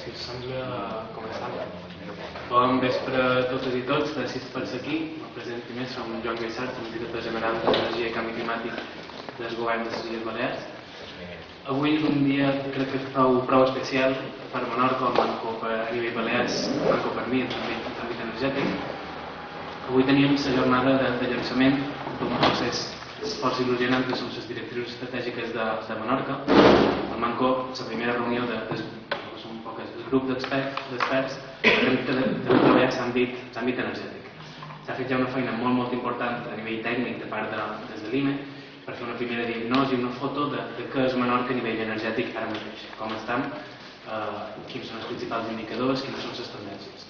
Si us sembla, començam. Bon vespre a totes i tots, gràcies per ser aquí. Me presento primer, som Joan Gaissart, som director general d'Energia i Canvi Climàtic del Govern de les Illes Balears. Avui és un dia, crec que prou especial per Menorca, o Manco a nivell Balears, Manco per mi, en l'àmbit energètic. Avui teníem la jornada de llançament d'un procés força il·lusionant que són les directrius estratègiques de Menorca. El Manco, la primera reunió del grup d'experts que han treballat l'àmbit energètic. S'ha fet ja una feina molt important a nivell tècnic de part des de l'IME per fer una primera diagnosi i una foto de què és Menorca a nivell energètic ara mateix, com estan, quins són els principals indicadors, quines són les tendències.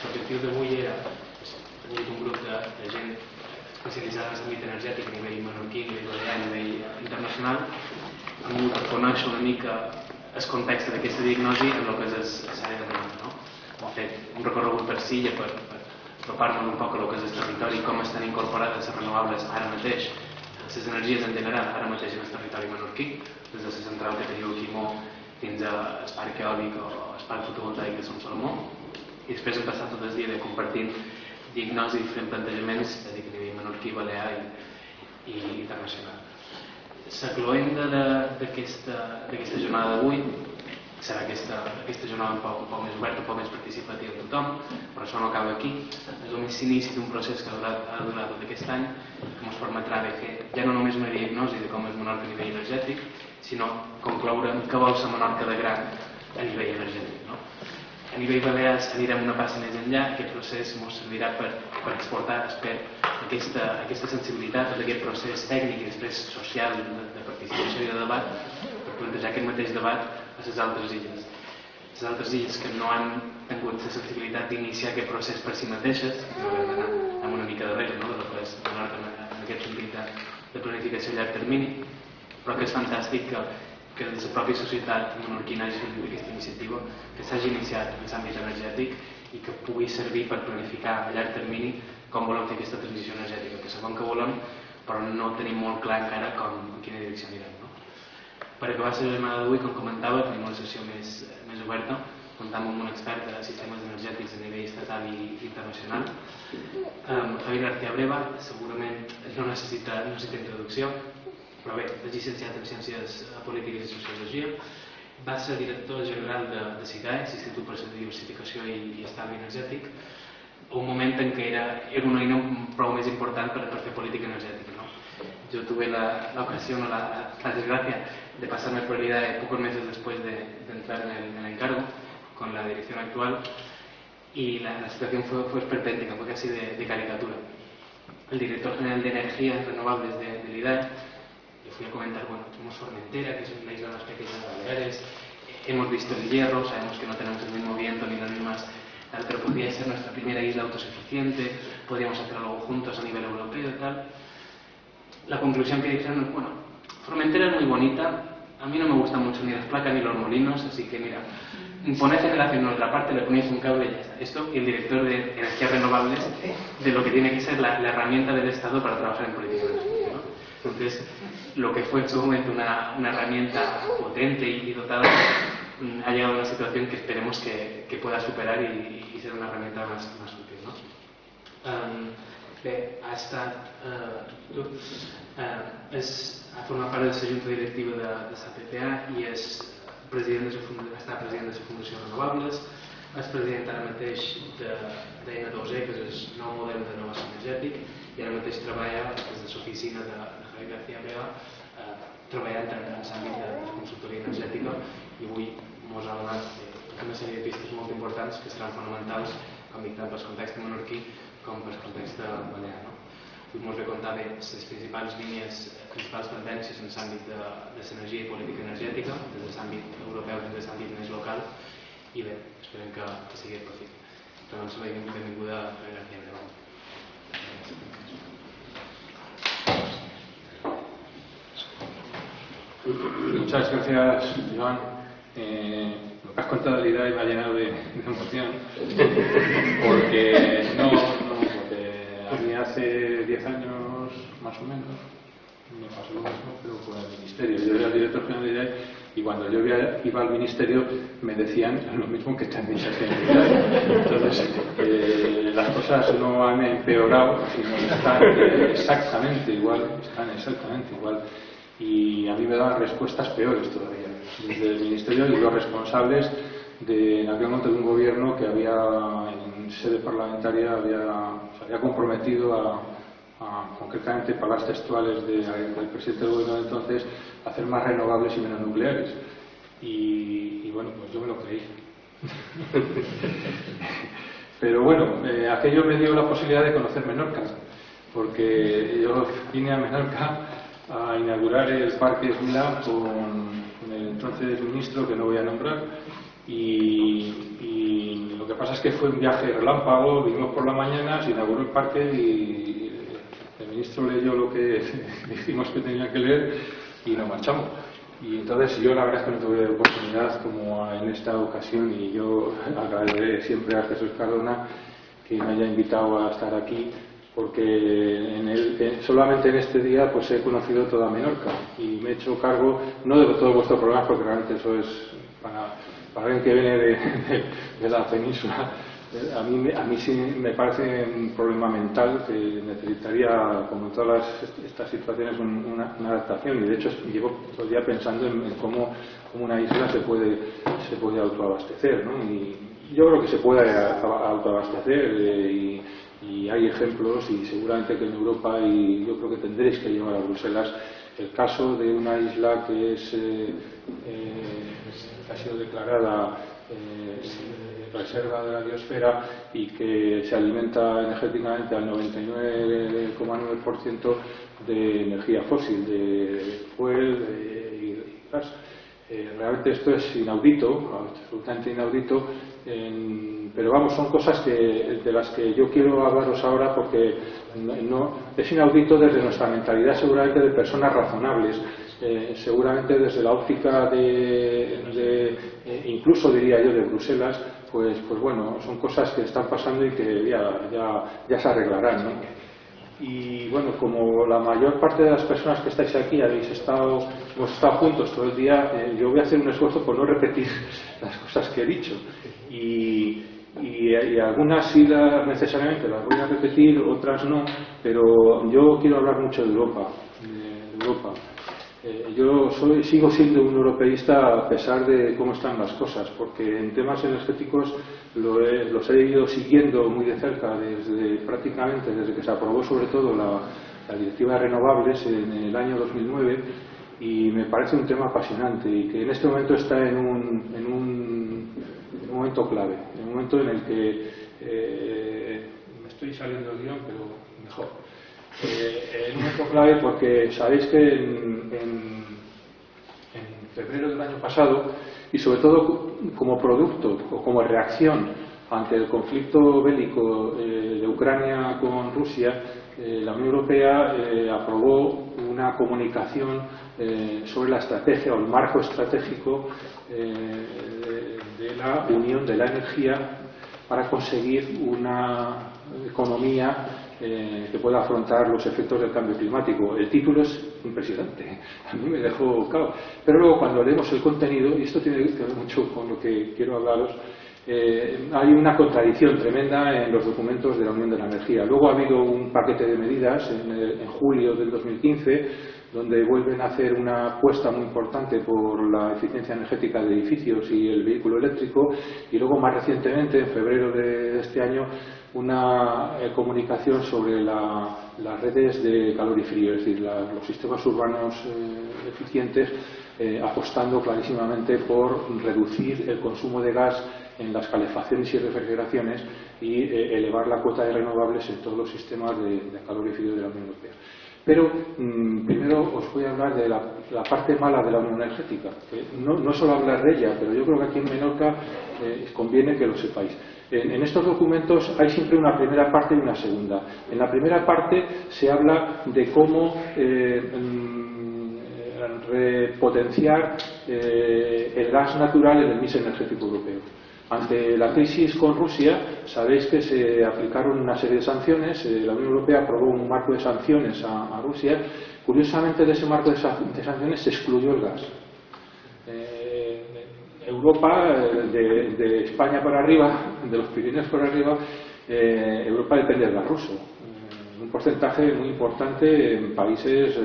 L'objectiu d'avui era un grup de gent especialitzada en l'àmbit energètic a nivell menorquí, a nivell balear, a nivell internacional, hem volgut reconèixer una mica el context d'aquesta diagnosi en el que és l'àrea de Menorca. Hem fet un recorregut per Silla per apropar-nos un poc a el que és el territori i com estan incorporades les renovables ara mateix, les energies en general ara mateix en el territori menorquí, des de la central que teniu aquí fins al parc eòlic o al parc fotovoltaic de Sant Salomó, i després hem passat tot el dia de compartint diagnosi i diferents plantejaments a nivell menorquí, balear i internacional. La cloenda d'aquesta jornada d'avui serà aquesta jornada un poc més oberta, un poc més participativa de tothom, però això no acaba aquí. És només l'inici d'un procés que ha durat tot aquest any, que ens permetrà fer ja no només una diagnosi de com és Menorca a nivell energètic, sinó concloure què vol ser Menorca de gran a nivell energètic. A nivell Balears anirem una passa més enllà, aquest procés ens servirà per exportar aquesta sensibilitat, tot aquest procés tècnic i després social de participació i de debat, per plantejar aquest mateix debat a les altres illes. Les altres illes que no han tingut la sensibilitat d'iniciar aquest procés per si mateixes, no haurem d'anar amb una mica darrere, de la que és Menorca en aquest sentit de planificació a llarg termini, però que és fantàstic que des de la pròpia societat menorquina hagi sortit aquesta iniciativa, que s'hagi iniciat en l'àmbit energètic i que pugui servir per planificar a llarg termini com volem fer aquesta transició energètica, que sabem que volem, però no tenim molt clar encara en quina direcció anirem. Per acabar la jornada d'avui, com comentava, tenim una sessió més oberta, comptant amb un expert de sistemes energètics a nivell estatal i internacional. Javier García Breva segurament no necessita introducció, però bé, és llicenciat en Ciències Polítiques i Sociologia, va ser director general de CIGAE, l'Institut per la Diversificació i Estalvi Energètic, un moment en què era una eina prou més important per fer política energètica. Yo tuve la ocasión o la desgracia de pasarme por el IDAE pocos meses después de entrar en el encargo con la dirección actual y la situación fue esperpéntica, fue casi de caricatura. El director general de Energías Renovables del IDAE le fui a comentar, tenemos Formentera, que es una isla más pequeña de Baleares, hemos visto el Hierro, sabemos que no tenemos el mismo viento ni las mismas, pero podría ser nuestra primera isla autosuficiente, podríamos hacer algo juntos a nivel europeo y tal. La conclusión que dijeron es, Formentera es muy bonita, a mí no me gustan mucho ni las placas ni los molinos, así que mira, poned generación en otra parte, le ponéis un cable y ya está. Esto y el director de Energías Renovables de lo que tiene que ser la herramienta del Estado para trabajar en política energética. Entonces, lo que fue en su momento una herramienta potente y dotada ha llegado a una situación que esperemos que pueda superar y ser una herramienta más útil. Ha estat ha format part de la Junta Directiva de la PPA i està president de la Fundació Renovables, és president ara mateix d'N2E, que és el nou model de negoci energètic, i ara mateix treballa des de l'oficina de Javier García Breva treballant en l'àmbit de consultoria energètica i avui ens ha donat una sèrie de pistes molt importants que seran fonamentals com dic tant pel context menorquí com pel context balear. Avui ens ve contar bé les principals línies, principals tendències en l'àmbit de l'energia i política energètica, des de l'àmbit europeu fins a l'àmbit més local, i bé, esperem que sigui de profit. Doncs benvinguda a García Breva. Muchas gracias, Joan. Lo que has contado del IDAE me ha llenado de emoción, porque a mí hace 10 años más o menos me pasó lo mismo, pero con el Ministerio. Yo era el director general de IDAE y cuando yo iba al Ministerio me decían lo mismo que también se hacía en IDAE. Entonces, las cosas no han empeorado, sino están exactamente igual, y a mí me daban respuestas peores todavía. Desde el Ministerio y los responsables en aquel momento de un gobierno que había en sede parlamentaria se había comprometido concretamente palabras textuales del presidente del gobierno de entonces, a hacer más renovables y menos nucleares. Y bueno, pues yo me lo creí. Pero bueno, aquello me dio la posibilidad de conocer Menorca, porque yo vine a Menorca a inaugurar el Parque Esmila con el entonces ministro, que no voy a nombrar, y lo que pasa es que fue un viaje relámpago. Vinimos por la mañana, se inauguró el parque y el ministro leyó lo que dijimos que tenía que leer y nos marchamos. Y entonces yo la verdad es que no tuve oportunidad como en esta ocasión, y yo agradeceré siempre a Jesús Cardona que me haya invitado a estar aquí, porque solamente en este día pues he conocido toda Menorca y me he hecho cargo, no de todos vuestros programas, porque realmente eso es para alguien que viene de la península. A mí sí me parece un problema mental que necesitaría, como en todas estas situaciones, una adaptación, y de hecho llevo todo el día pensando en cómo una isla se puede autoabastecer, ¿no? Y yo creo que se puede autoabastecer, y hay ejemplos, y seguramente que en Europa, y yo creo que tendréis que llevar a Bruselas el caso de una isla que ha sido declarada reserva de la biosfera y que se alimenta energéticamente al 99,9% de energía fósil, de fuel y gas. Realmente esto es inaudito, absolutamente inaudito, pero vamos, son cosas de las que yo quiero hablaros ahora, porque es inaudito desde nuestra mentalidad, seguramente de personas razonables, seguramente desde la óptica incluso diría yo de Bruselas, pues bueno, son cosas que están pasando y que ya se arreglarán, ¿no? Y bueno, como la mayor parte de las personas que estáis aquí hemos estado juntos todo el día, yo voy a hacer un esfuerzo por no repetir las cosas que he dicho, y algunas sí necesariamente las voy a repetir, otras no, pero yo quiero hablar mucho de Europa. Yo sigo siendo un europeísta a pesar de cómo están las cosas, porque en temas energéticos los he ido siguiendo muy de cerca prácticamente desde que se aprobó sobre todo la Directiva de Renovables en el año 2009, y me parece un tema apasionante y que en este momento está en un momento clave, en un momento en el que me estoy saliendo del guión, pero mejor. En un momento clave porque sabéis que en febrero del año pasado, y sobre todo como producto o como reacción ante el conflicto bélico de Ucrania con Rusia, la Unión Europea aprobó una comunicación sobre la estrategia o el marco estratégico de la Unión de la Energía para conseguir una economía que pueda afrontar los efectos del cambio climático. El título es impresionante, a mí me dejó cao. Pero luego cuando leemos el contenido, y esto tiene que ver mucho con lo que quiero hablaros, hay una contradicción tremenda en los documentos de la Unión de la Energía. Luego ha habido un paquete de medidas en julio del 2015, donde vuelven a hacer una apuesta muy importante por la eficiencia energética de edificios y el vehículo eléctrico, y luego más recientemente, en febrero de este año, una comunicación sobre las redes de calor y frío, es decir, los sistemas urbanos eficientes, apostando clarísimamente por reducir el consumo de gas en las calefacciones y refrigeraciones y elevar la cuota de renovables en todos los sistemas de calor y frío de la Unión Europea. Pero primero os voy a hablar de la parte mala de la Unión Energética. No solo hablar de ella, pero yo creo que aquí en Menorca conviene que lo sepáis. En estos documentos hay siempre una primera parte y una segunda. En la primera parte se habla de cómo repotenciar el gas natural en el mix energético europeo. Ante la crisis con Rusia, sabéis que se aplicaron una serie de sanciones. La Unión Europea aprobó un marco de sanciones a Rusia. Curiosamente, de ese marco de sanciones se excluyó el gas. Europa, de España para arriba, de los Pirineos para arriba, Europa depende del gas ruso. Un porcentaje muy importante en países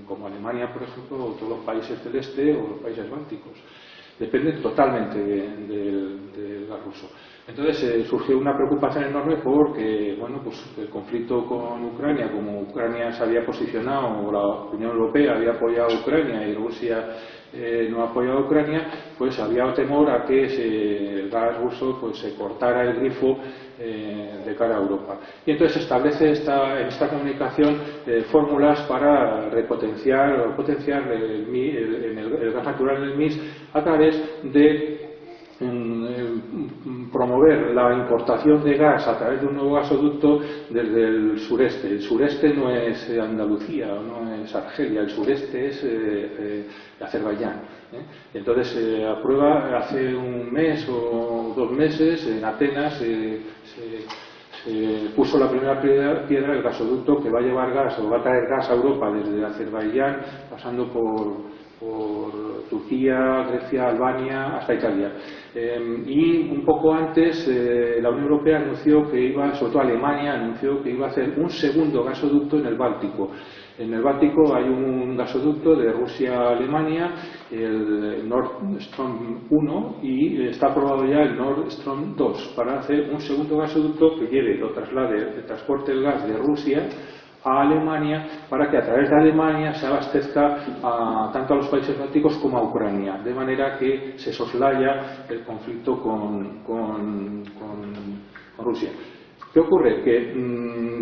como Alemania, por ejemplo, o todos los países del este o los países bálticos. Dependen totalmente del gas ruso. Entonces surgió una preocupación enorme porque, bueno, pues el conflicto con Ucrania, como Ucrania se había posicionado, o la Unión Europea había apoyado a Ucrania y Rusia no ha apoyado a Ucrania, pues había temor a que el gas ruso pues se cortara el grifo de cara a Europa. Y entonces se establece en esta comunicación fórmulas para repotenciar o potenciar el gas natural en el mix a través de promover la importación de gas a través de un nuevo gasoducto desde el sureste. El sureste no es Andalucía, no es Argelia, el sureste es Azerbaiyán. Entonces se aprueba hace un mes o 2 meses en Atenas se puso la primera piedra del gasoducto que va a llevar gas o va a traer gas a Europa desde Azerbaiyán pasando por Turquía, Grecia, Albania hasta Italia. Y un poco antes la Unión Europea anunció que iba, sobre todo Alemania, anunció que iba a hacer un segundo gasoducto en el Báltico. En el Báltico hay un gasoducto de Rusia a Alemania, el Nord Stream 1, y está aprobado ya el Nord Stream 2 para hacer un segundo gasoducto que transporte el gas de Rusia a Alemania para que a través de Alemania se abastezca tanto a los países bálticos como a Ucrania, de manera que se soslaya el conflicto con Rusia. ¿Qué ocurre? Que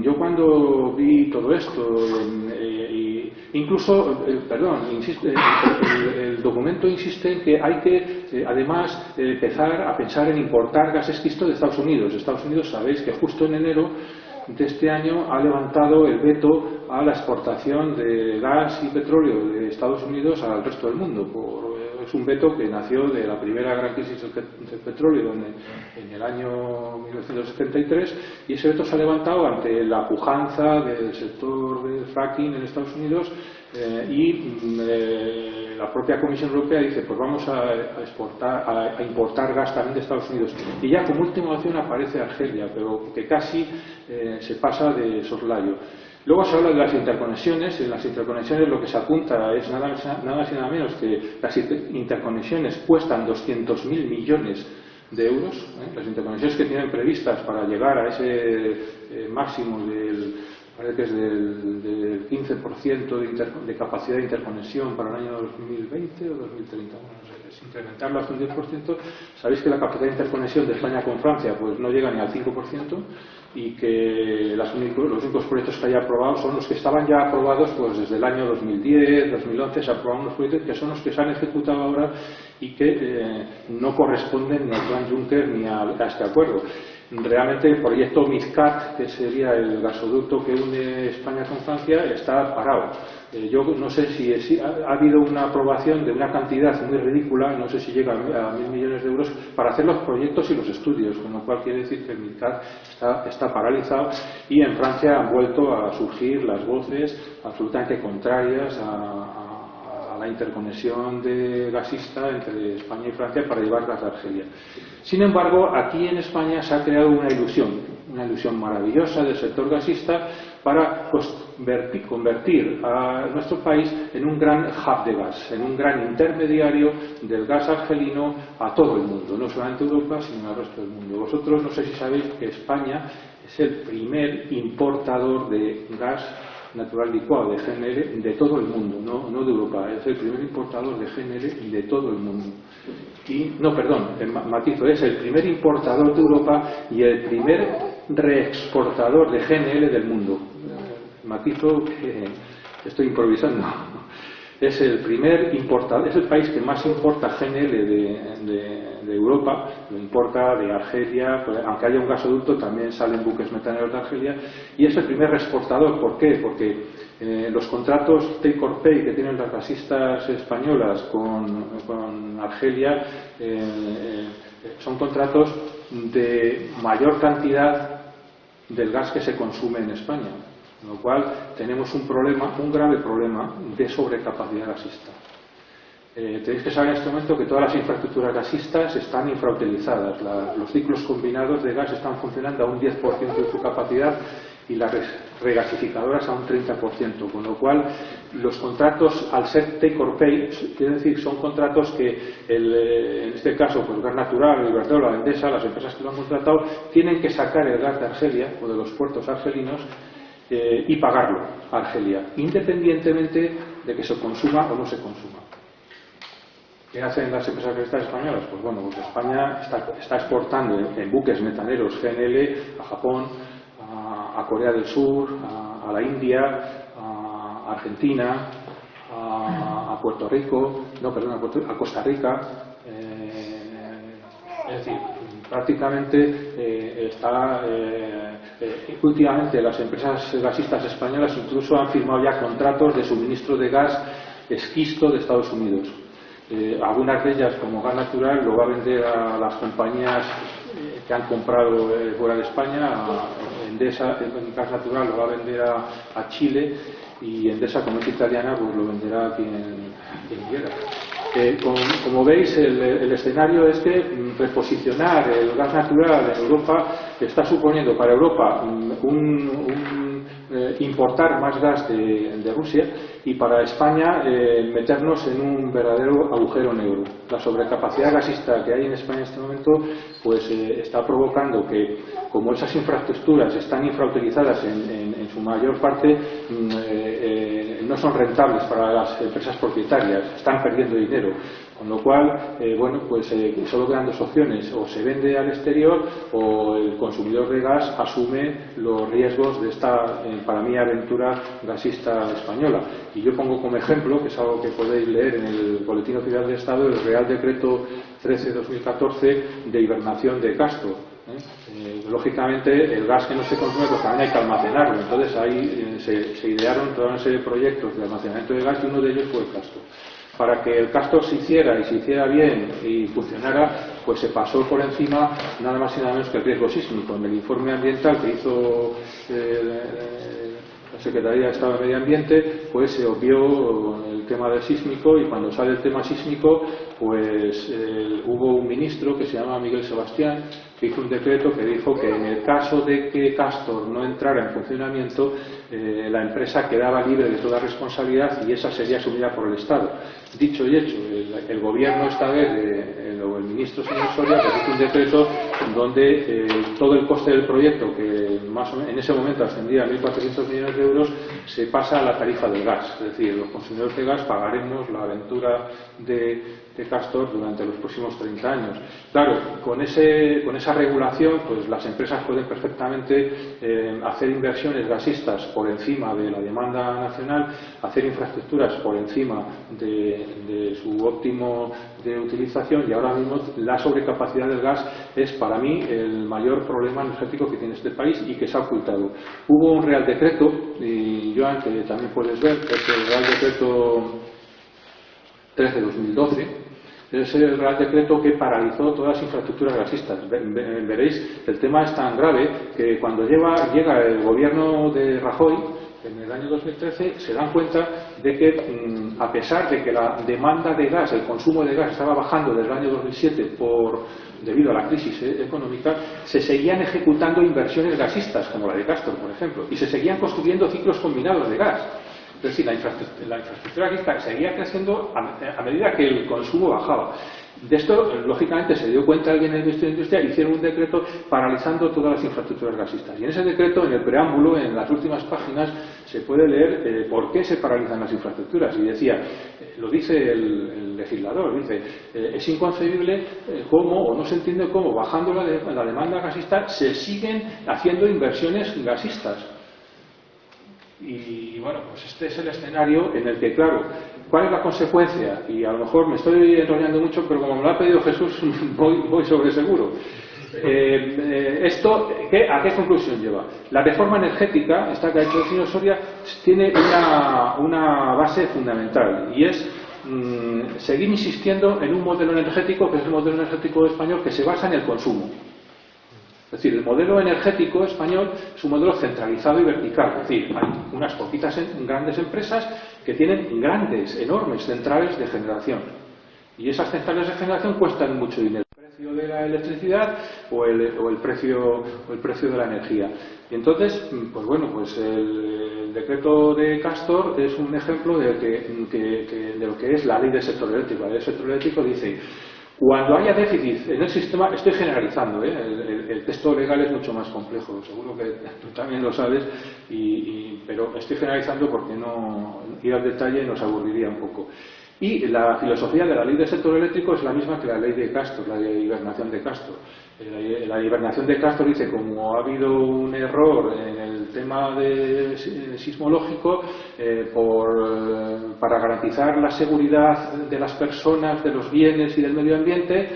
yo cuando vi todo esto, el documento insiste en que hay que además empezar a pensar en importar gas esquisto de Estados Unidos. Estados Unidos, sabéis que justo en enero de este año ha levantado el veto a la exportación de gas y petróleo de Estados Unidos al resto del mundo. Es un veto que nació de la primera gran crisis del petróleo en el año 1973, y ese veto se ha levantado ante la pujanza del sector del fracking en Estados Unidos y la propia Comisión Europea dice pues vamos a importar gas también de Estados Unidos. Y ya como última opción aparece Argelia, pero que casi se pasa de soslayo. Luego se habla de las interconexiones. En las interconexiones lo que se apunta es nada más y nada menos que las interconexiones cuestan 200.000 millones de euros. Las interconexiones que tienen previstas para llegar a ese máximo parece que es del 15% de capacidad de interconexión para el año 2020 o 2030. Bueno, no sé, es incrementarlo hasta un 10%. Sabéis que la capacidad de interconexión de España con Francia pues no llega ni al 5%, y que los únicos proyectos que haya aprobados son los que estaban ya aprobados pues desde el año 2010, 2011 se aprobaron los proyectos que son los que se han ejecutado ahora y que no corresponden ni al plan Juncker ni a este acuerdo. Realmente el proyecto MidCat, que sería el gasoducto que une España con Francia, está parado. Yo no sé si ha habido una aprobación de una cantidad muy ridícula, no sé si llega a 1.000 millones de euros, para hacer los proyectos y los estudios, con lo cual quiere decir que el MidCat está paralizado, y en Francia han vuelto a surgir las voces absolutamente contrarias a la interconexión de gasista entre España y Francia para llevar gas a Argelia. Sin embargo, aquí en España se ha creado una ilusión maravillosa del sector gasista para convertir a nuestro país en un gran hub de gas, en un gran intermediario del gas argelino a todo el mundo, no solamente Europa, sino al resto del mundo. Vosotros no sé si sabéis que España es el primer importador de gas natural licuado de GNL de todo el mundo, no de Europa, es el primer importador de GNL de todo el mundo. Matizo, es el primer importador de Europa y el primer reexportador de GNL del mundo. Matizo que estoy improvisando. es el primer importador, es el país que más importa GNL de Europa, lo importa de Argelia, pues, aunque haya un gasoducto también salen buques metaneros de Argelia, y es el primer exportador. ¿Por qué? Porque los contratos take or pay que tienen las gasistas españolas con Argelia son contratos de mayor cantidad del gas que se consume en España, con lo cual tenemos un grave problema de sobrecapacidad gasista. Tenéis que saber en este momento que todas las infraestructuras gasistas están infrautilizadas. Los ciclos combinados de gas están funcionando a un 10% de su capacidad y las regasificadoras a un 30%, con lo cual los contratos, al ser take or pay, quiere decir, son contratos que, en este caso, pues Gas Natural, Iberdrola, Endesa, las empresas que lo han contratado, tienen que sacar el gas de Argelia o de los puertos argelinos y pagarlo a Argelia, independientemente de que se consuma o no se consuma. ¿Qué hacen las empresas gasistas españolas? Pues bueno, pues España está exportando en buques metaneros GNL a Japón, a Corea del Sur, a la India, a Argentina, a Puerto Rico, no, perdón, a Costa Rica. Es decir, prácticamente últimamente las empresas gasistas españolas incluso han firmado ya contratos de suministro de gas esquisto de Estados Unidos. Algunas de ellas, como Gas Natural, lo va a vender a las compañías que han comprado fuera de España. Endesa, Gas Natural, lo va a vender a Chile, y Endesa, como es italiana, pues lo venderá a quien quiera. Como veis, el escenario es que reposicionar el gas natural en Europa está suponiendo para Europa importar más gas de Rusia, y para España meternos en un verdadero agujero negro. La sobrecapacidad gasista que hay en España en este momento pues está provocando que, como esas infraestructuras están infrautilizadas en su mayor parte, no son rentables para las empresas propietarias, están perdiendo dinero. Con lo cual, bueno, pues solo quedan dos opciones: o se vende al exterior o el consumidor de gas asume los riesgos de esta, para mí, aventura gasista española. Y yo pongo como ejemplo, que es algo que podéis leer en el Boletín Oficial del Estado, el Real Decreto 13/2014 de hibernación de Castor. Lógicamente, el gas que no se consume, pues también hay que almacenarlo. Entonces ahí se idearon toda una serie de proyectos de almacenamiento de gas, y uno de ellos fue el Castor. Para que el Castor se hiciera bien y funcionara, pues se pasó por encima nada más y nada menos que el riesgo sísmico. En el informe ambiental que hizo la Secretaría de Estado de Medio Ambiente, pues se obvió el tema del sísmico, y cuando sale el tema sísmico, pues hubo un ministro que se llama Miguel Sebastián, que hizo un decreto que dijo que en el caso de que Castor no entrara en funcionamiento, la empresa quedaba libre de toda responsabilidad y esa sería asumida por el Estado. Dicho y hecho, el gobierno esta vez, o el ministro señor Soria, pues hizo un decreto donde todo el coste del proyecto, que más o menos en ese momento ascendía a 1.400 millones de euros, se pasa a la tarifa del gas. Es decir, los consumidores de gas pagaremos la aventura de Castor durante los próximos 30 años. Claro, con esa regulación, pues las empresas pueden perfectamente hacer inversiones gasistas por encima de la demanda nacional, hacer infraestructuras por encima de su óptimo de utilización, y ahora mismo la sobrecapacidad del gas es, para mí, el mayor problema energético que tiene este país y que se ha ocultado. Hubo un Real Decreto, y Joan, que también puedes ver, que es el Real Decreto 13/2012, es el Real Decreto que paralizó todas las infraestructuras gasistas. Veréis, el tema es tan grave que cuando llega el gobierno de Rajoy, en el año 2013, se dan cuenta de que, a pesar de que la demanda de gas, el consumo de gas estaba bajando desde el año 2007 debido a la crisis económica, se seguían ejecutando inversiones gasistas, como la de Castor, por ejemplo, y se seguían construyendo ciclos combinados de gas. Es decir, la infraestructura gasista seguía creciendo a medida que el consumo bajaba. De esto, lógicamente, se dio cuenta alguien en el Ministerio de Industria, hicieron un decreto paralizando todas las infraestructuras gasistas. Y en ese decreto, en el preámbulo, en las últimas páginas, se puede leer por qué se paralizan las infraestructuras. Y decía, lo dice el legislador, dice, es inconcebible cómo, o no se entiende cómo, bajando la demanda gasista, se siguen haciendo inversiones gasistas. Y bueno, pues este es el escenario en el que, claro, ¿cuál es la consecuencia? Y a lo mejor me estoy enrollando mucho, pero como me lo ha pedido Jesús, voy sobre seguro. ¿Esto a qué conclusión lleva? La reforma energética, esta que ha hecho el señor Soria, tiene una base fundamental, y es seguir insistiendo en un modelo energético, que es el modelo energético español, que se basa en el consumo. Es decir, el modelo energético español es un modelo centralizado y vertical. Es decir, hay unas poquitas grandes empresas que tienen grandes, enormes centrales de generación. Y esas centrales de generación cuestan mucho dinero. El precio de la electricidad o el precio de la energía. Y entonces, pues bueno, pues el decreto de Castor es un ejemplo de lo que es la ley del sector eléctrico. La ley del sector eléctrico dice: cuando haya déficit en el sistema, estoy generalizando, el texto legal es mucho más complejo, seguro que tú también lo sabes, pero estoy generalizando porque no ir al detalle nos aburriría un poco. Y la filosofía de la ley del sector eléctrico es la misma que la ley de Castor, la de hibernación de Castor. La hibernación de Castor dice: como ha habido un error en el tema sismológico, para garantizar la seguridad de las personas, de los bienes y del medio ambiente,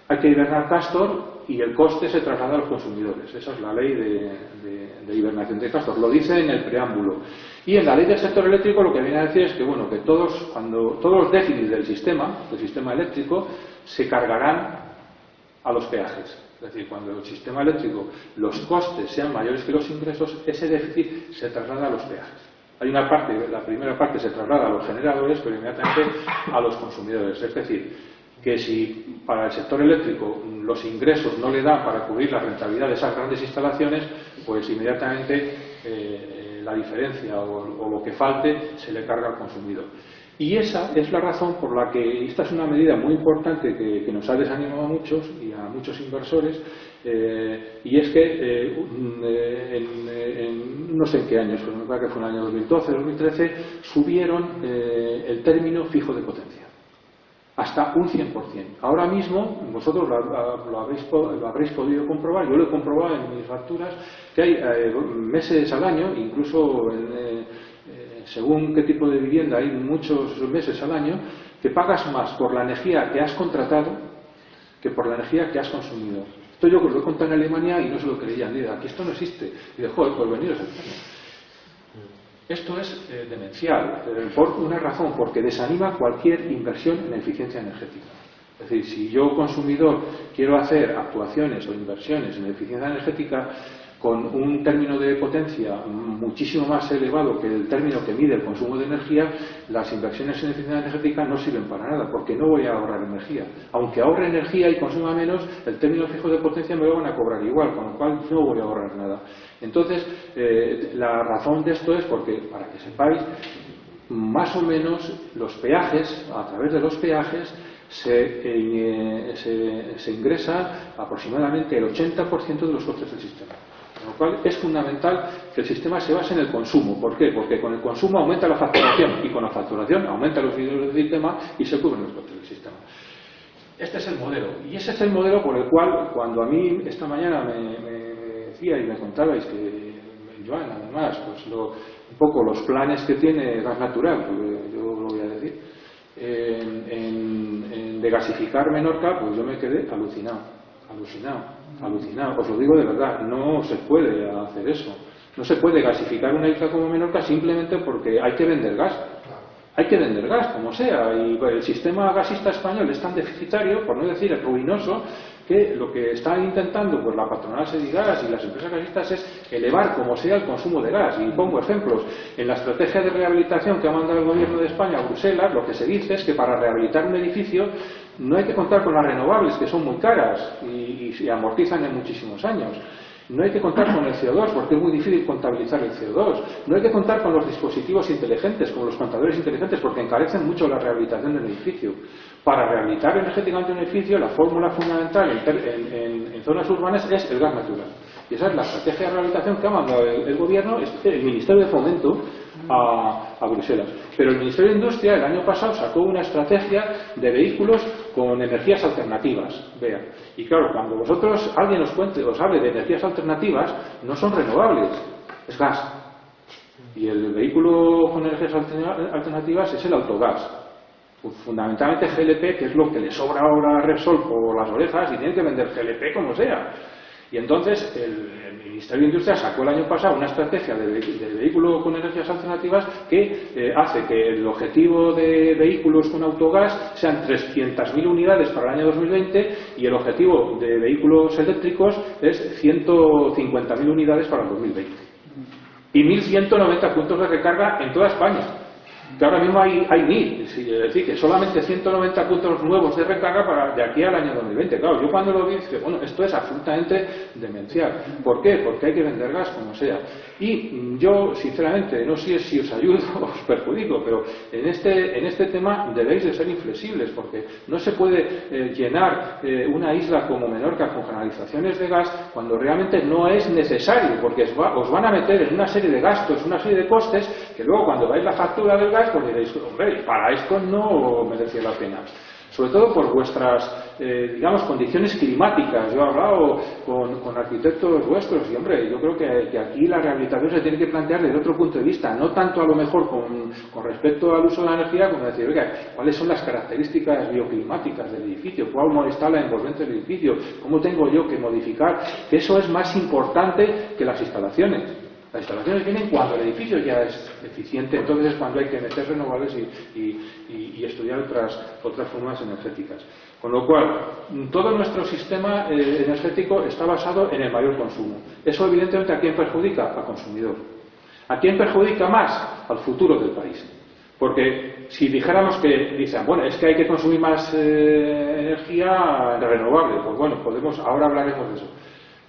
hay que hibernar Castor y el coste se traslada a los consumidores. Esa es la ley de hibernación de Castor. Lo dice en el preámbulo. Y en la ley del sector eléctrico lo que viene a decir es que, bueno, que todos los déficits del sistema eléctrico, se cargarán a los peajes. Es decir, cuando el sistema eléctrico, los costes sean mayores que los ingresos, ese déficit se traslada a los peajes. Hay una parte, la primera parte se traslada a los generadores, pero inmediatamente a los consumidores. Es decir, que si para el sector eléctrico los ingresos no le dan para cubrir la rentabilidad de esas grandes instalaciones, pues inmediatamente la diferencia o lo que falte se le carga al consumidor. Y esa es la razón por la que esta es una medida muy importante que nos ha desanimado a muchos y a muchos inversores, y es que no sé en qué años, pero me parece que fue en el año 2012, 2013, subieron el término fijo de potencia hasta un 100%. Ahora mismo, vosotros lo habréis podido comprobar, yo lo he comprobado en mis facturas, que hay meses al año, incluso según qué tipo de vivienda, hay muchos meses al año, que pagas más por la energía que has contratado que por la energía que has consumido. Esto yo os lo he contado en Alemania y no se lo creían. Digo, aquí esto no existe. Y digo, joder, pues veniros a España. Esto es demencial, por una razón, porque desanima cualquier inversión en eficiencia energética. Es decir, si yo, consumidor, quiero hacer actuaciones o inversiones en eficiencia energética con un término de potencia muchísimo más elevado que el término que mide el consumo de energía, las inversiones en eficiencia energética no sirven para nada, porque no voy a ahorrar energía. Aunque ahorre energía y consuma menos, el término fijo de potencia me lo van a cobrar igual, con lo cual no voy a ahorrar nada. Entonces, la razón de esto es porque, para que sepáis, más o menos los peajes, a través de los peajes, se ingresa aproximadamente el 80% de los costes del sistema. Con lo cual es fundamental que el sistema se base en el consumo. ¿Por qué? Porque con el consumo aumenta la facturación y con la facturación aumenta los ingresos del sistema y se cubren los costes del sistema. Este es el modelo. Y ese es el modelo por el cual, cuando a mí esta mañana me decía y me contabais que Joan, además, pues un poco los planes que tiene Gas Natural, porque yo lo voy a decir, de gasificar Menorca, pues yo me quedé alucinado. Os lo digo de verdad, no se puede hacer eso. No se puede gasificar una isla como Menorca simplemente porque hay que vender gas. Hay que vender gas, como sea. Y el sistema gasista español es tan deficitario, por no decir ruinoso, que lo que está intentando pues la patronal Sedigas y las empresas gasistas es elevar como sea el consumo de gas. Y pongo ejemplos. En la estrategia de rehabilitación que ha mandado el gobierno de España a Bruselas, lo que se dice es que para rehabilitar un edificio no hay que contar con las renovables, que son muy caras y se amortizan en muchísimos años. No hay que contar con el CO2, porque es muy difícil contabilizar el CO2. No hay que contar con los dispositivos inteligentes, como los contadores inteligentes, porque encarecen mucho la rehabilitación del edificio. Para rehabilitar energéticamente un edificio, la fórmula fundamental en zonas urbanas es el gas natural. Y esa es la estrategia de rehabilitación que ha mandado el gobierno, el Ministerio de Fomento, a Bruselas. Pero el Ministerio de Industria el año pasado sacó una estrategia de vehículos con energías alternativas. Vean. Y claro, cuando alguien os hable de energías alternativas, no son renovables, es gas. Y el vehículo con energías alternativas es el autogás. Fundamentalmente GLP, que es lo que le sobra ahora a Repsol por las orejas y tiene que vender GLP como sea. Y entonces el Ministerio de Industria sacó el año pasado una estrategia de vehículo con energías alternativas que hace que el objetivo de vehículos con autogás sean 300.000 unidades para el año 2020 y el objetivo de vehículos eléctricos es 150.000 unidades para el 2020. Y 1.190 puntos de recarga en toda España. Que ahora mismo hay 1.000, es decir, que solamente 190 puntos nuevos de recarga de aquí al año 2020. Claro, yo cuando lo vi dije, bueno, esto es absolutamente demencial. ¿Por qué? Porque hay que vender gas como sea. Y yo, sinceramente, no sé si os ayudo o os perjudico, pero en este tema debéis de ser inflexibles, porque no se puede llenar una isla como Menorca con canalizaciones de gas cuando realmente no es necesario, porque os van a meter en una serie de gastos, una serie de costes, que luego cuando veáis la factura del gas, pues diréis, hombre, para esto no merecía la pena. Sobre todo por vuestras, digamos, condiciones climáticas. Yo he hablado con arquitectos vuestros y, hombre, yo creo que aquí la rehabilitación se tiene que plantear desde otro punto de vista, no tanto a lo mejor con respecto al uso de la energía, como decir, oiga, ¿cuáles son las características bioclimáticas del edificio? ¿Cómo está la envolvente del edificio? ¿Cómo tengo yo que modificar? Que eso es más importante que las instalaciones. Las instalaciones vienen cuando el edificio ya es eficiente, entonces es cuando hay que meter renovables y estudiar otras formas energéticas. Con lo cual, todo nuestro sistema energético está basado en el mayor consumo. Eso, evidentemente, ¿a quién perjudica? Al consumidor. ¿A quién perjudica más? Al futuro del país. Porque si dijéramos que, dicen, bueno, es que hay que consumir más energía renovable, pues bueno, ahora hablaremos de eso.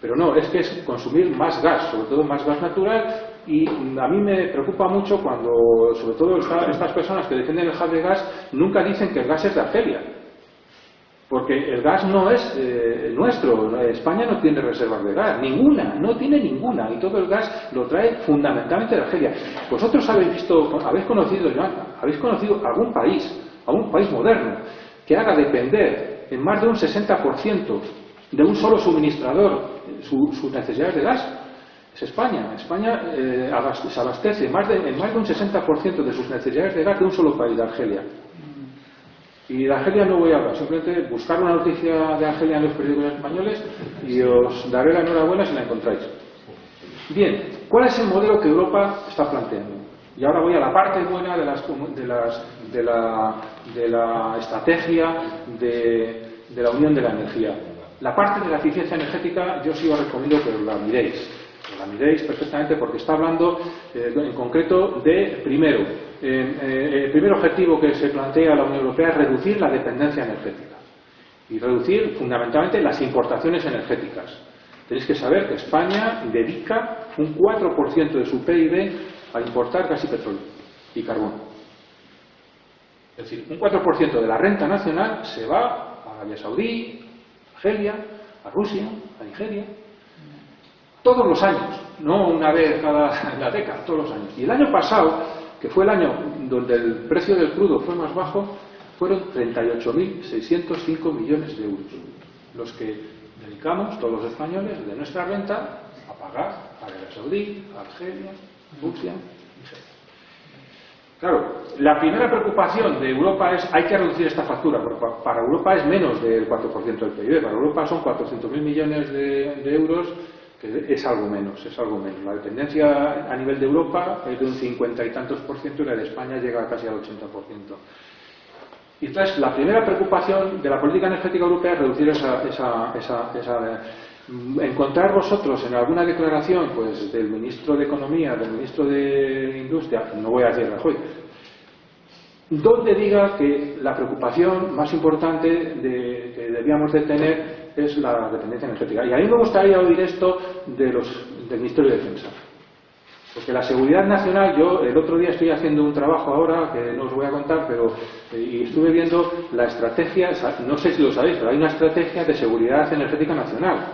Pero no, es que es consumir más gas, sobre todo más gas natural, y a mí me preocupa mucho cuando, sobre todo estas personas que defienden el hub de gas, nunca dicen que el gas es de Argelia. Porque el gas no es nuestro, España no tiene reservas de gas, no tiene ninguna, y todo el gas lo trae fundamentalmente de Argelia. Vosotros habéis conocido algún país moderno, que haga depender en más de un 60% de un solo suministrador sus necesidades de gas. Es España. España se abastece en más de un 60% de sus necesidades de gas de un solo país, de Argelia. Y de Argelia no voy a hablar, simplemente buscar una noticia de Argelia en los periódicos españoles y os daré la enhorabuena si la encontráis. Bien, ¿cuál es el modelo que Europa está planteando? Y ahora voy a la parte buena de la estrategia de la Unión de la Energía. La parte de la eficiencia energética yo sí os recomiendo que la miréis. La miréis perfectamente porque está hablando en concreto de, primero, el primer objetivo que se plantea la Unión Europea es reducir la dependencia energética y reducir fundamentalmente las importaciones energéticas. Tenéis que saber que España dedica un 4% de su PIB a importar gas y petróleo y carbón. Es decir, un 4% de la renta nacional se va a Arabia Saudí, Argelia, a Rusia, a Nigeria, todos los años, no una vez cada década, todos los años. Y el año pasado, que fue el año donde el precio del crudo fue más bajo, fueron 38.605 millones de euros, los que dedicamos todos los españoles de nuestra renta a pagar a Arabia Saudí, a Argelia, Rusia, Nigeria. Claro, la primera preocupación de Europa es hay que reducir esta factura, porque para Europa es menos del 4% del PIB, para Europa son 400.000 millones de euros, que es algo menos, La dependencia a nivel de Europa es de un 50 y tantos % y la de España llega casi al 80%. Y entonces, la primera preocupación de la política energética europea es reducir encontrar vosotros en alguna declaración pues del ministro de Economía, del ministro de Industria, no voy a decir Rajoy, donde diga que la preocupación más importante que debíamos de tener es la dependencia energética. Y a mí me gustaría oír esto del Ministerio de Defensa. Porque la seguridad nacional, yo el otro día estoy haciendo un trabajo ahora, que no os voy a contar, y estuve viendo la estrategia, no sé si lo sabéis, pero hay una estrategia de seguridad energética nacional,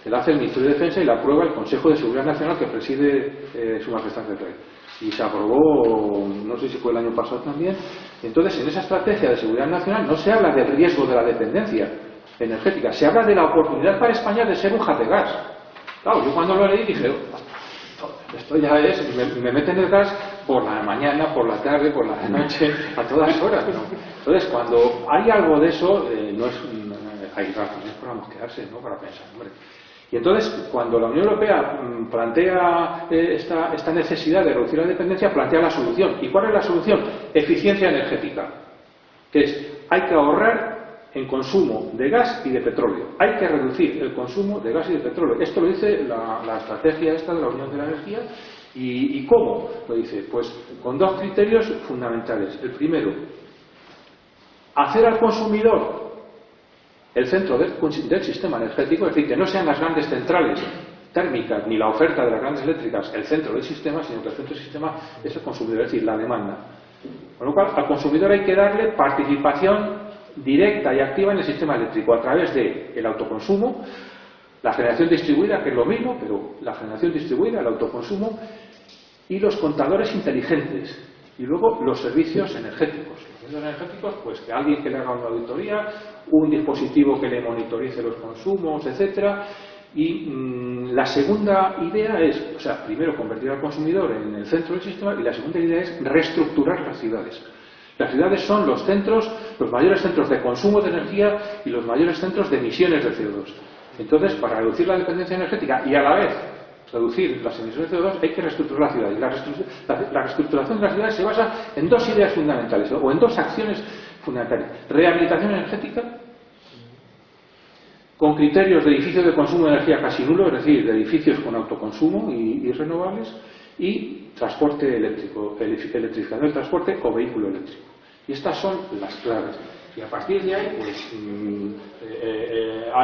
que la hace el Ministerio de Defensa y la aprueba el Consejo de Seguridad Nacional que preside Su Majestad el Rey. Y se aprobó, no sé si fue el año pasado también. Entonces, en esa estrategia de seguridad nacional no se habla del riesgo de la dependencia energética, se habla de la oportunidad para España de ser un hub de gas. Claro, yo cuando lo leí dije, Esto ya es, me meten el gas por la mañana, por la tarde, por la noche, a todas horas, ¿no? Entonces, cuando hay algo de eso, hay razones para mosquearse, ¿no? Para pensar, hombre. Y entonces, cuando la Unión Europea plantea esta necesidad de reducir la dependencia, plantea la solución. ¿Y cuál es la solución? Eficiencia energética, que es, hay que ahorrar en consumo de gas y de petróleo. Hay que reducir el consumo de gas y de petróleo. Esto lo dice la estrategia esta de la Unión de la Energía. ¿Y cómo? Lo dice, pues con dos criterios fundamentales. El primero, hacer al consumidor el centro del sistema energético, es decir, que no sean las grandes centrales térmicas ni la oferta de las grandes eléctricas el centro del sistema, sino que el centro del sistema es el consumidor, es decir, la demanda. Con lo cual, al consumidor hay que darle participación directa y activa en el sistema eléctrico a través del autoconsumo, la generación distribuida, que es lo mismo, pero la generación distribuida, el autoconsumo y los contadores inteligentes y luego los servicios energéticos. Los servicios energéticos, pues que alguien que le haga una auditoría, un dispositivo que le monitorice los consumos, etcétera. Y la segunda idea es, o sea, primero convertir al consumidor en el centro del sistema y la segunda idea es reestructurar las ciudades. Las ciudades son los centros, los mayores centros de consumo de energía y los mayores centros de emisiones de CO2. Entonces, para reducir la dependencia energética y a la vez reducir las emisiones de CO2, hay que reestructurar las ciudades. La reestructuración de las ciudades se basa en dos ideas fundamentales, o en dos acciones fundamentales. Rehabilitación energética, con criterios de edificios de consumo de energía casi nulo, es decir, de edificios con autoconsumo y renovables, y transporte eléctrico, electrificación del transporte o vehículo eléctrico. Y estas son las claves. Y a partir de ahí, pues, ha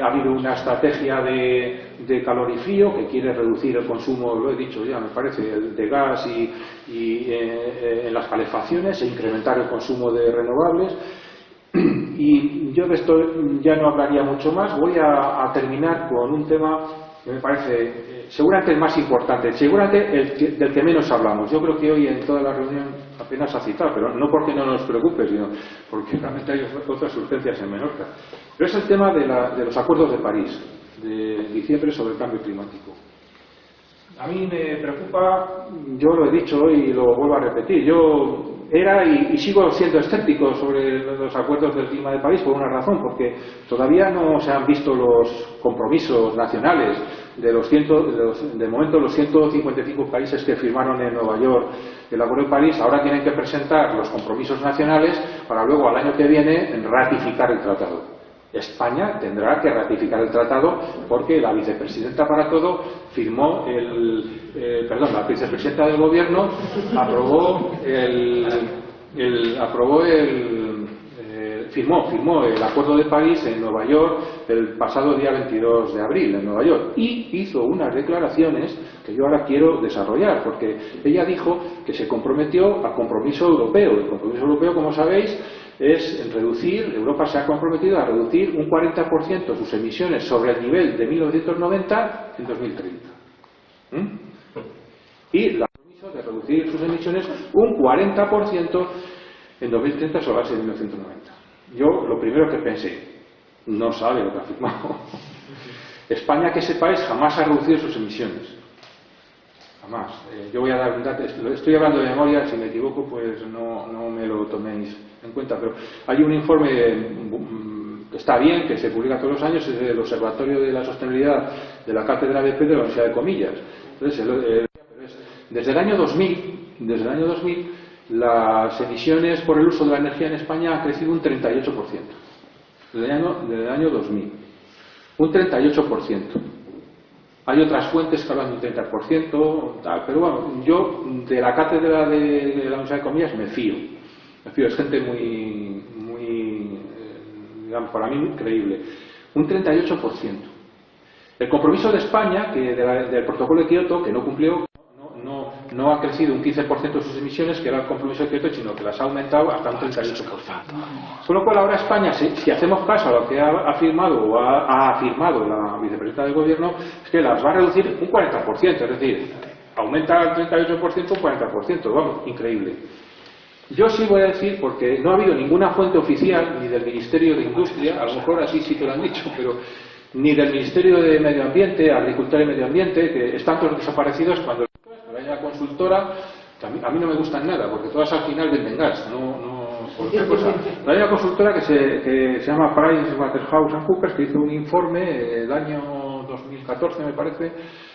habido una estrategia de calorifrío que quiere reducir el consumo, lo he dicho ya, me parece, de gas y en las calefacciones e incrementar el consumo de renovables. Y yo de esto ya no hablaría mucho más. Voy a terminar con un tema que me parece seguramente el más importante, seguramente del que menos hablamos. Yo creo que hoy en toda la reunión apenas se ha citado, pero no porque no nos preocupe, sino porque realmente hay otras urgencias en Menorca. Pero es el tema de los acuerdos de París, de diciembre, sobre el cambio climático. A mí me preocupa, yo lo he dicho hoy y lo vuelvo a repetir, yo era y sigo siendo escéptico sobre los acuerdos del clima de París por una razón, porque todavía no se han visto los compromisos nacionales de momento los 155 países que firmaron en Nueva York el Acuerdo de París. Ahora tienen que presentar los compromisos nacionales para luego al año que viene ratificar el tratado. España tendrá que ratificar el tratado porque la vicepresidenta para todo firmó la vicepresidenta del gobierno firmó el Acuerdo de París en Nueva York el pasado día 22 de abril en Nueva York y hizo unas declaraciones que yo ahora quiero desarrollar, porque ella dijo que se comprometió al compromiso europeo. El compromiso europeo, como sabéis, es reducir, Europa se ha comprometido a reducir un 40% sus emisiones sobre el nivel de 1990 en 2030. Y el compromiso de reducir sus emisiones un 40% en 2030 sobre la base de 1990. Yo lo primero que pensé, no sabe lo que ha firmado. España, que sepáis, jamás ha reducido sus emisiones. Jamás. Yo voy a dar un dato, estoy hablando de memoria, si me equivoco pues no me lo toméis en cuenta, pero hay un informe que está bien, que se publica todos los años, es del Observatorio de la Sostenibilidad de la Cátedra de P de la Universidad de Comillas. Entonces, desde el año 2000 las emisiones por el uso de la energía en España han crecido un 38%. Desde el año 2000. Un 38%. Hay otras fuentes que hablan de un 30%, tal, pero bueno, yo de la cátedra de la Universidad de Comillas me fío. Es gente muy digamos, para mí muy creíble. Un 38%. El compromiso de España, del protocolo de Kioto, que no cumplió, no ha crecido un 15% sus emisiones, que era el compromiso de Kioto, sino que las ha aumentado hasta un 38%. Con lo cual ahora España, si hacemos caso a lo que ha afirmado o ha afirmado la vicepresidenta del gobierno, es que las va a reducir un 40%, es decir, aumenta el 38%, un 40%, vamos, increíble. Yo sí voy a decir, porque no ha habido ninguna fuente oficial, ni del Ministerio de Industria, a lo mejor así sí te lo han dicho, pero ni del Ministerio de Medio Ambiente, Agricultura y Medio Ambiente, que están todos desaparecidos cuando hay una consultora, que a mí no me gustan nada, porque todas al final venden gas, por otra cosa. Hay una consultora que se llama PricewaterhouseCoopers, que hizo un informe el año 2014, me parece,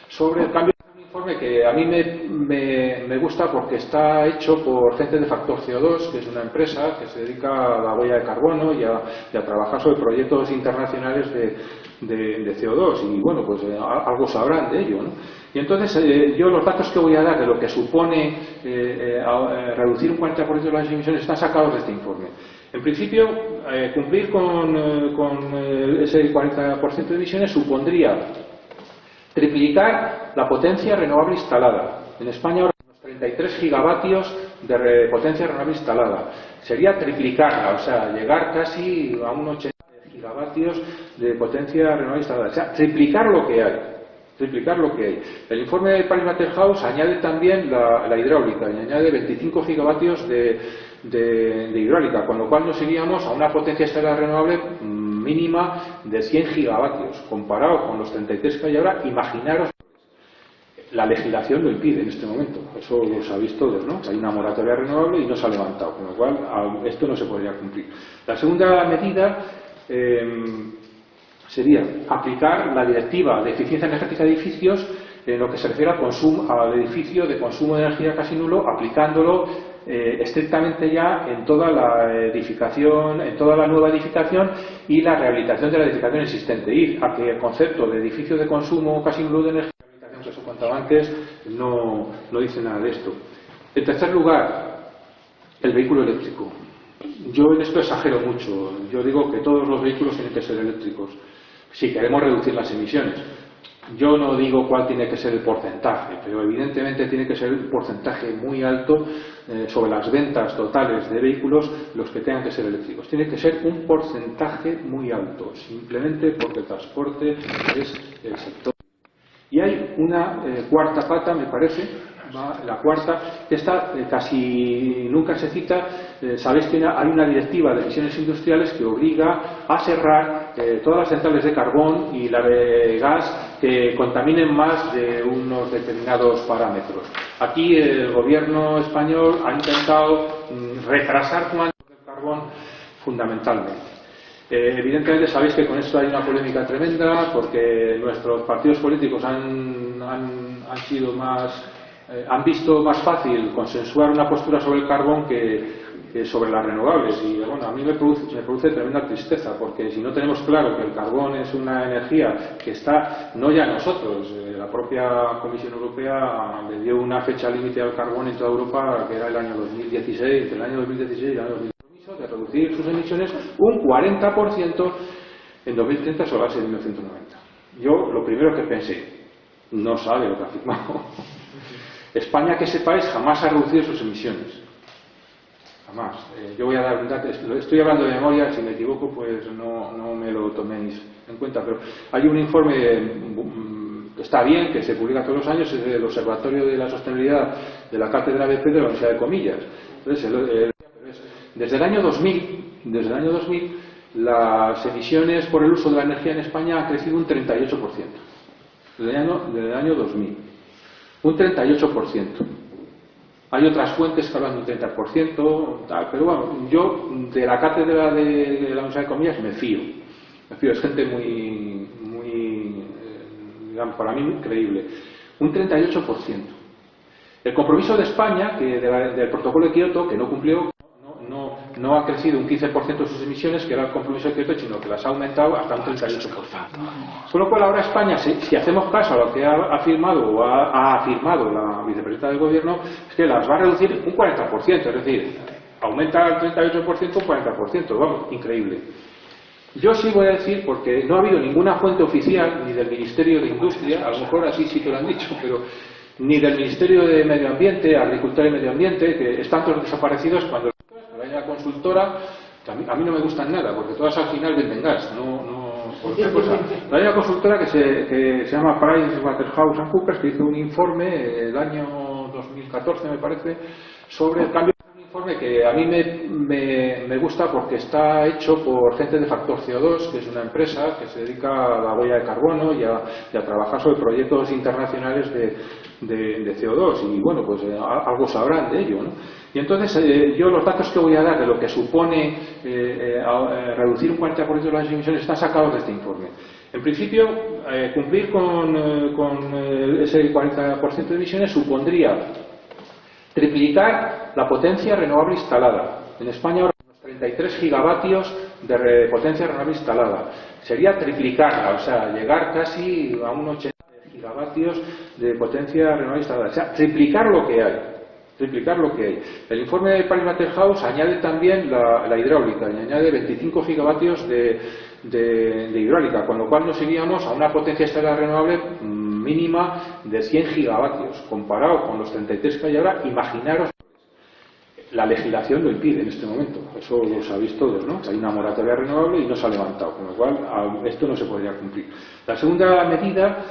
sobre el cambio. Un informe que a mí me gusta porque está hecho por gente de Factor CO2, que es una empresa que se dedica a la huella de carbono y a trabajar sobre proyectos internacionales de CO2, y bueno, pues algo sabrán de ello, ¿no? Y entonces yo los datos que voy a dar de lo que supone reducir un 40% de las emisiones están sacados de este informe. En principio, cumplir con ese 40% de emisiones supondría triplicar la potencia renovable instalada. En España ahora tenemos 33 gigavatios de potencia renovable instalada. Sería triplicarla, o sea, llegar casi a un 80 gigavatios de potencia renovable instalada. O sea, triplicar lo que hay. Triplicar lo que hay. El informe de Pricewaterhouse añade también la hidráulica y añade 25 gigavatios de hidráulica, con lo cual nos iríamos a una potencia instalada renovable mínima de 100 gigavatios, comparado con los 33 que hay ahora. Imaginaros, la legislación lo impide en este momento, eso lo sabéis todos, ¿no? Hay una moratoria renovable y no se ha levantado, con lo cual esto no se podría cumplir. La segunda medida sería aplicar la Directiva de Eficiencia Energética de Edificios en lo que se refiere al edificio de consumo de energía casi nulo, aplicándolo estrictamente ya en toda la edificación, en toda la nueva edificación y la rehabilitación de la edificación existente. Ir a que el concepto de edificio de consumo casi nulo de energía, que os he contado antes, no dice nada de esto. En tercer lugar, el vehículo eléctrico. Yo en esto exagero mucho. Yo digo que todos los vehículos tienen que ser eléctricos si queremos reducir las emisiones. Yo no digo cuál tiene que ser el porcentaje, pero evidentemente tiene que ser un porcentaje muy alto sobre las ventas totales de vehículos los que tengan que ser eléctricos. Tiene que ser un porcentaje muy alto, simplemente porque el transporte es el sector. Y hay una cuarta pata, me parece, la cuarta, que esta casi nunca se cita. Sabéis que hay una directiva de emisiones industriales que obliga a cerrar todas las centrales de carbón y la de gas que contaminen más de unos determinados parámetros. Aquí el gobierno español ha intentado retrasar el carbón fundamentalmente. Evidentemente sabéis que con esto hay una polémica tremenda porque nuestros partidos políticos han visto más fácil consensuar una postura sobre el carbón que sobre las renovables, y bueno, a mí me produce tremenda tristeza, porque si no tenemos claro que el carbón es una energía que está, no ya nosotros, la propia Comisión Europea le dio una fecha límite al carbón en toda Europa, que era el año 2016, entre el año 2016 y el año 2020, de reducir sus emisiones un 40% en 2030 sobre la base de 1990. Yo lo primero que pensé, no sabe lo que ha firmado. España, que sepáis, jamás ha reducido sus emisiones. Jamás. Yo voy a dar un dato, estoy hablando de memoria, si me equivoco pues no me lo toméis en cuenta, pero hay un informe que está bien, que se publica todos los años, es del Observatorio de la Sostenibilidad de la Cátedra BP de la Universidad de Comillas. Entonces, desde el año 2000, las emisiones por el uso de la energía en España han crecido un 38%. Desde el año 2000. Un 38%. Hay otras fuentes que hablan de un 30%, tal, pero bueno, yo de la cátedra de la Universidad de Comillas me fío. Es gente muy digamos, para mí muy creíble. Un 38%. El compromiso de España, del protocolo de Kioto, que no cumplió, no ha crecido un 15% de sus emisiones, que era el compromiso de Kioto, sino que las ha aumentado hasta un 38%. Con lo cual ahora España, si hacemos caso a lo que ha afirmado o ha afirmado la vicepresidenta del Gobierno, es que las va a reducir un 40%, es decir, aumenta el 38%, un 40%, vamos, increíble. Yo sí voy a decir, porque no ha habido ninguna fuente oficial, ni del Ministerio de Industria, a lo mejor así sí que lo han dicho, pero ni del Ministerio de Medio Ambiente, Agricultura y Medio Ambiente, que están todos desaparecidos cuando hay una consultora, que a mí no me gustan nada, porque todas al final venden gas, por otra cosa. Hay una consultora que se llama Pricewaterhousecoopers, que hizo un informe el año 2014, me parece, sobre el cambio, Informe que a mí me gusta porque está hecho por gente de Factor CO2, que es una empresa que se dedica a la huella de carbono y a trabajar sobre proyectos internacionales de CO2 y bueno, pues algo sabrán de ello, ¿no? Y entonces yo los datos que voy a dar de lo que supone reducir un 40% de las emisiones están sacados de este informe. En principio, cumplir con ese 40% de emisiones supondría triplicar la potencia renovable instalada. En España ahora tenemos 33 gigavatios de potencia renovable instalada. Sería triplicarla, o sea, llegar casi a un 80 gigavatios de potencia renovable instalada. O sea, triplicar lo que hay. Triplicar lo que hay. El informe de Pricewaterhouse añade también la hidráulica y añade 25 gigavatios de hidráulica, con lo cual nos iríamos a una potencia instalada renovable mínima de 100 gigavatios, comparado con los 33 que hay ahora. Imaginaros, la legislación lo impide en este momento, eso lo sabéis todos, ¿no? Hay una moratoria renovable y no se ha levantado, con lo cual esto no se podría cumplir. La segunda medida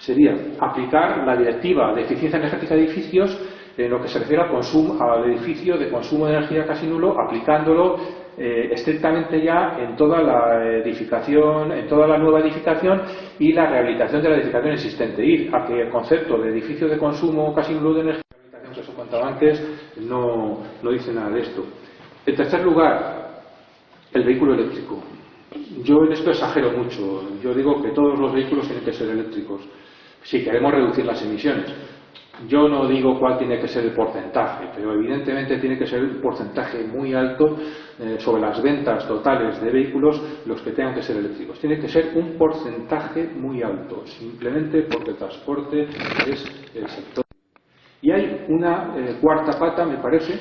sería aplicar la Directiva de Eficiencia Energética de Edificios en lo que se refiere al edificio de consumo de energía casi nulo, aplicándolo estrictamente ya en toda la edificación, en toda la nueva edificación y la rehabilitación de la edificación existente. Ir a que el concepto de edificio de consumo casi nulo de energía, que os he contado antes, no dice nada de esto. En tercer lugar, el vehículo eléctrico. Yo en esto exagero mucho. Yo digo que todos los vehículos tienen que ser eléctricos si queremos reducir las emisiones. Yo no digo cuál tiene que ser el porcentaje, pero evidentemente tiene que ser un porcentaje muy alto sobre las ventas totales de vehículos los que tengan que ser eléctricos. Tiene que ser un porcentaje muy alto, simplemente porque el transporte es el sector. Y hay una cuarta pata, me parece,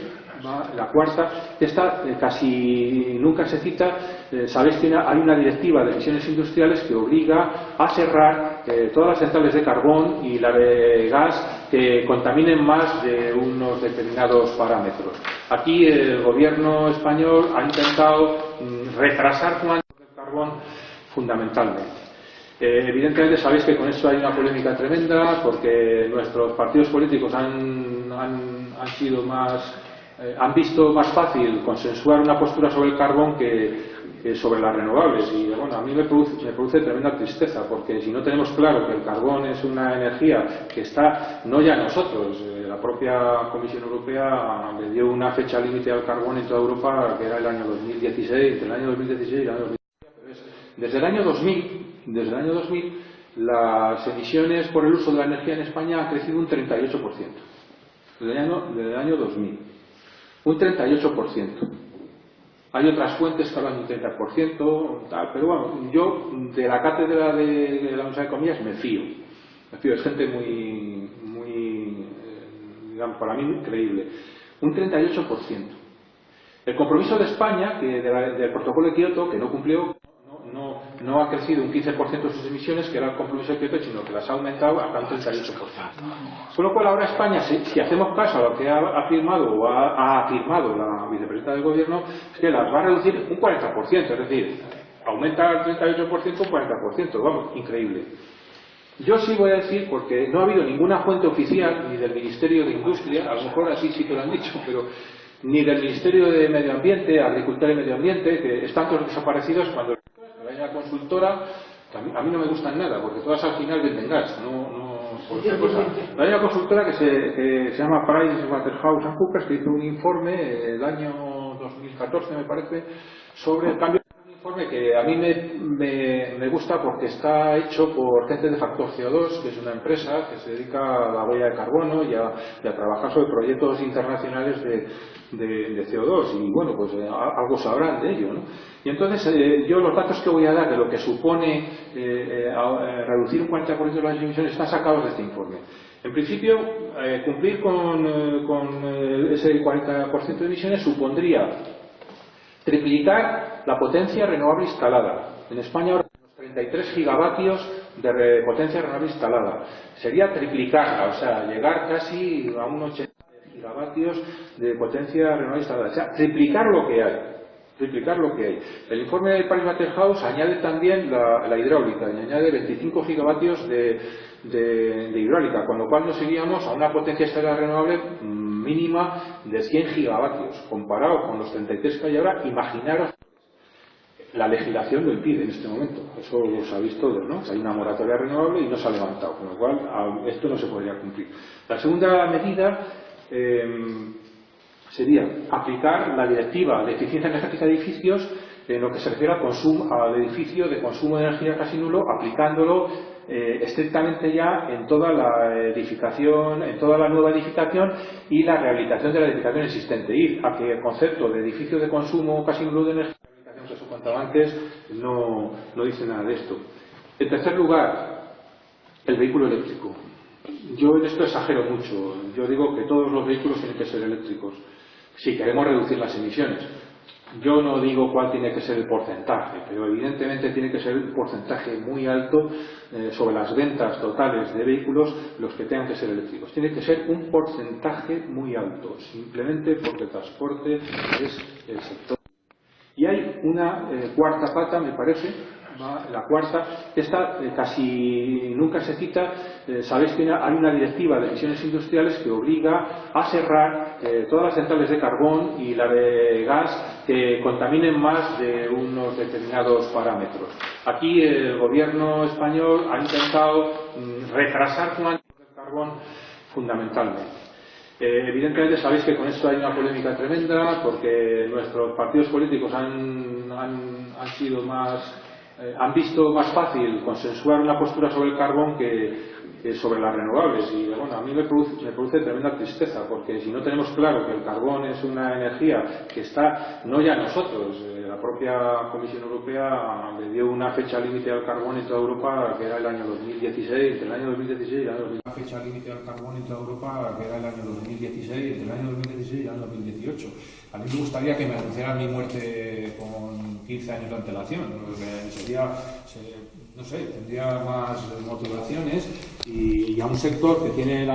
la cuarta, que esta casi nunca se cita. Sabéis que hay una directiva de emisiones industriales que obliga a cerrar todas las centrales de carbón y la de gas que contaminen más de unos determinados parámetros. Aquí el gobierno español ha intentado retrasar el carbón fundamentalmente. Evidentemente sabéis que con esto hay una polémica tremenda porque nuestros partidos políticos han visto más fácil consensuar una postura sobre el carbón que sobre las renovables, y bueno, a mí me produce tremenda tristeza, porque si no tenemos claro que el carbón es una energía que está, no ya nosotros, la propia Comisión Europea le dio una fecha límite al carbón en toda Europa, que era el año 2016, entre el año 2016 y el año 2016. Desde el año 2000 las emisiones por el uso de la energía en España han crecido un 38%, desde el año 2000, un 38%. Hay otras fuentes que hablan de un 30%, tal, pero bueno, yo de la cátedra de la Universidad de Comillas me fío. Es gente muy digamos, para mí muy creíble. Un 38%. El compromiso de España, del protocolo de Kioto, que no cumplió, no ha crecido un 15% de sus emisiones, que era el compromiso de Kioto, sino que las ha aumentado hasta un 38%. Con lo cual ahora España, si hacemos caso a lo que ha afirmado o ha afirmado la vicepresidenta del Gobierno, es que las va a reducir un 40%, es decir, aumenta el 38% un 40%, vamos, increíble. Yo sí voy a decir, porque no ha habido ninguna fuente oficial, ni del Ministerio de Industria, a lo mejor así sí que lo han dicho, pero ni del Ministerio de Medio Ambiente, Agricultura y Medio Ambiente, que están todos desaparecidos cuando la consultora, a mí no me gustan nada, porque todas al final venden gas, por otra cosa. Hay una consultora que se llama PricewaterhouseCoopers, que hizo un informe el año 2014, me parece, sobre el cambio. Un informe que a mí me gusta porque está hecho por gente de Factor CO2, que es una empresa que se dedica a la huella de carbono y a trabajar sobre proyectos internacionales de CO2, y bueno, pues algo sabrán de ello, ¿no? Y entonces yo los datos que voy a dar de lo que supone reducir un 40% de las emisiones están sacados de este informe. En principio, cumplir con ese 40% de emisiones supondría triplicar la potencia renovable instalada. En España ahora tenemos 33 gigavatios de potencia renovable instalada. Sería triplicarla, o sea, llegar casi a un 80 gigavatios de potencia renovable instalada. O sea, triplicar lo que hay. El informe de Pricewaterhouse añade también la hidráulica y añade 25 gigavatios de hidráulica, con lo cual nos iríamos a una potencia instalada renovable mínima de 100 gigavatios. Comparado con los 33 que hay ahora, imaginaros. La legislación lo impide en este momento, eso lo sabéis todos, ¿no? Hay una moratoria renovable y no se ha levantado, con lo cual esto no se podría cumplir. La segunda medida sería aplicar la directiva de eficiencia energética de edificios en lo que se refiere al edificio de consumo de energía casi nulo, aplicándolo estrictamente ya en toda la edificación, en toda la nueva edificación y la rehabilitación de la edificación existente. Ir a que el concepto de edificio de consumo casi nulo de energía que os contaba antes no dice nada de esto. En tercer lugar, el vehículo eléctrico. Yo en esto exagero mucho. Yo digo que todos los vehículos tienen que ser eléctricos si queremos reducir las emisiones. Yo no digo cuál tiene que ser el porcentaje, pero evidentemente tiene que ser un porcentaje muy alto sobre las ventas totales de vehículos los que tengan que ser eléctricos. Tiene que ser un porcentaje muy alto, simplemente porque el transporte es el sector. Y hay una cuarta pata, me parece, la cuarta, esta casi nunca se cita. Sabéis que hay una directiva de emisiones industriales que obliga a cerrar todas las centrales de carbón y la de gas que contaminen más de unos determinados parámetros. Aquí el gobierno español ha intentado retrasar el carbón fundamentalmente. Evidentemente sabéis que con esto hay una polémica tremenda porque nuestros partidos políticos han visto más fácil consensuar una postura sobre el carbón que sobre las renovables, y bueno, a mí me produce tremenda tristeza, porque si no tenemos claro que el carbón es una energía que está, no ya nosotros, la propia Comisión Europea le dio una fecha límite al carbón en toda Europa que era el año 2016, entre el año 2016 y el año 2018. Una fecha límite al carbón en toda Europa que era el año 2016, entre el año 2016 y el año 2018. A mí me gustaría que me anunciaran mi muerte con 15 años de antelación, sería, no sé, tendría más motivaciones, y a un sector que tiene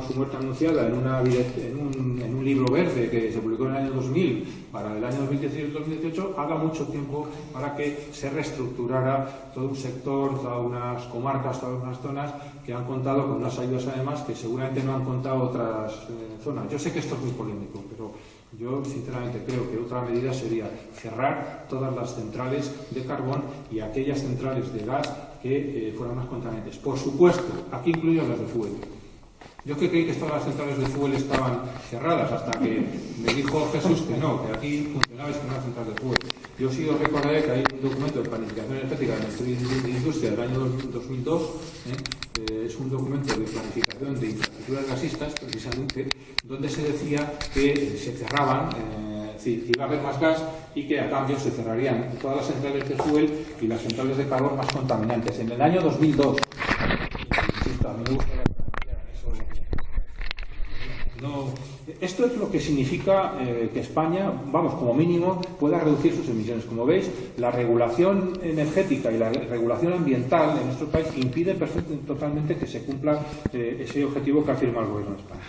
su muerte anunciada en un libro verde que se publicó en el año 2000 para el año 2017-2018, haga mucho tiempo para que se reestructurara todo un sector, todas unas comarcas, todas unas zonas que han contado con unas ayudas además que seguramente no han contado otras zonas. Yo sé que esto es muy polémico, pero yo sinceramente creo que otra medida sería cerrar todas las centrales de carbón y aquellas centrales de gas que fueran más contaminantes. Por supuesto, aquí incluyo las de fuel. Yo que creí que todas las centrales de fuel estaban cerradas hasta que me dijo Jesús que no, que aquí funcionaba una central de fuel. Yo sí os recordaré que hay un documento de planificación energética del Ministerio de Industria del año 2002, es un documento de planificación de infraestructuras gasistas, precisamente, donde se decía que se cerraban, que iba a haber más gas y que a cambio se cerrarían todas las centrales de fuel y las centrales de carbón más contaminantes. En el año 2002, insisto, a mí me gustaría plantear eso. No, esto es lo que significa que España, vamos, como mínimo, pueda reducir sus emisiones. Como veis, la regulación energética y la regulación ambiental en nuestro país impide totalmente que se cumpla ese objetivo que ha firmado el Gobierno de España.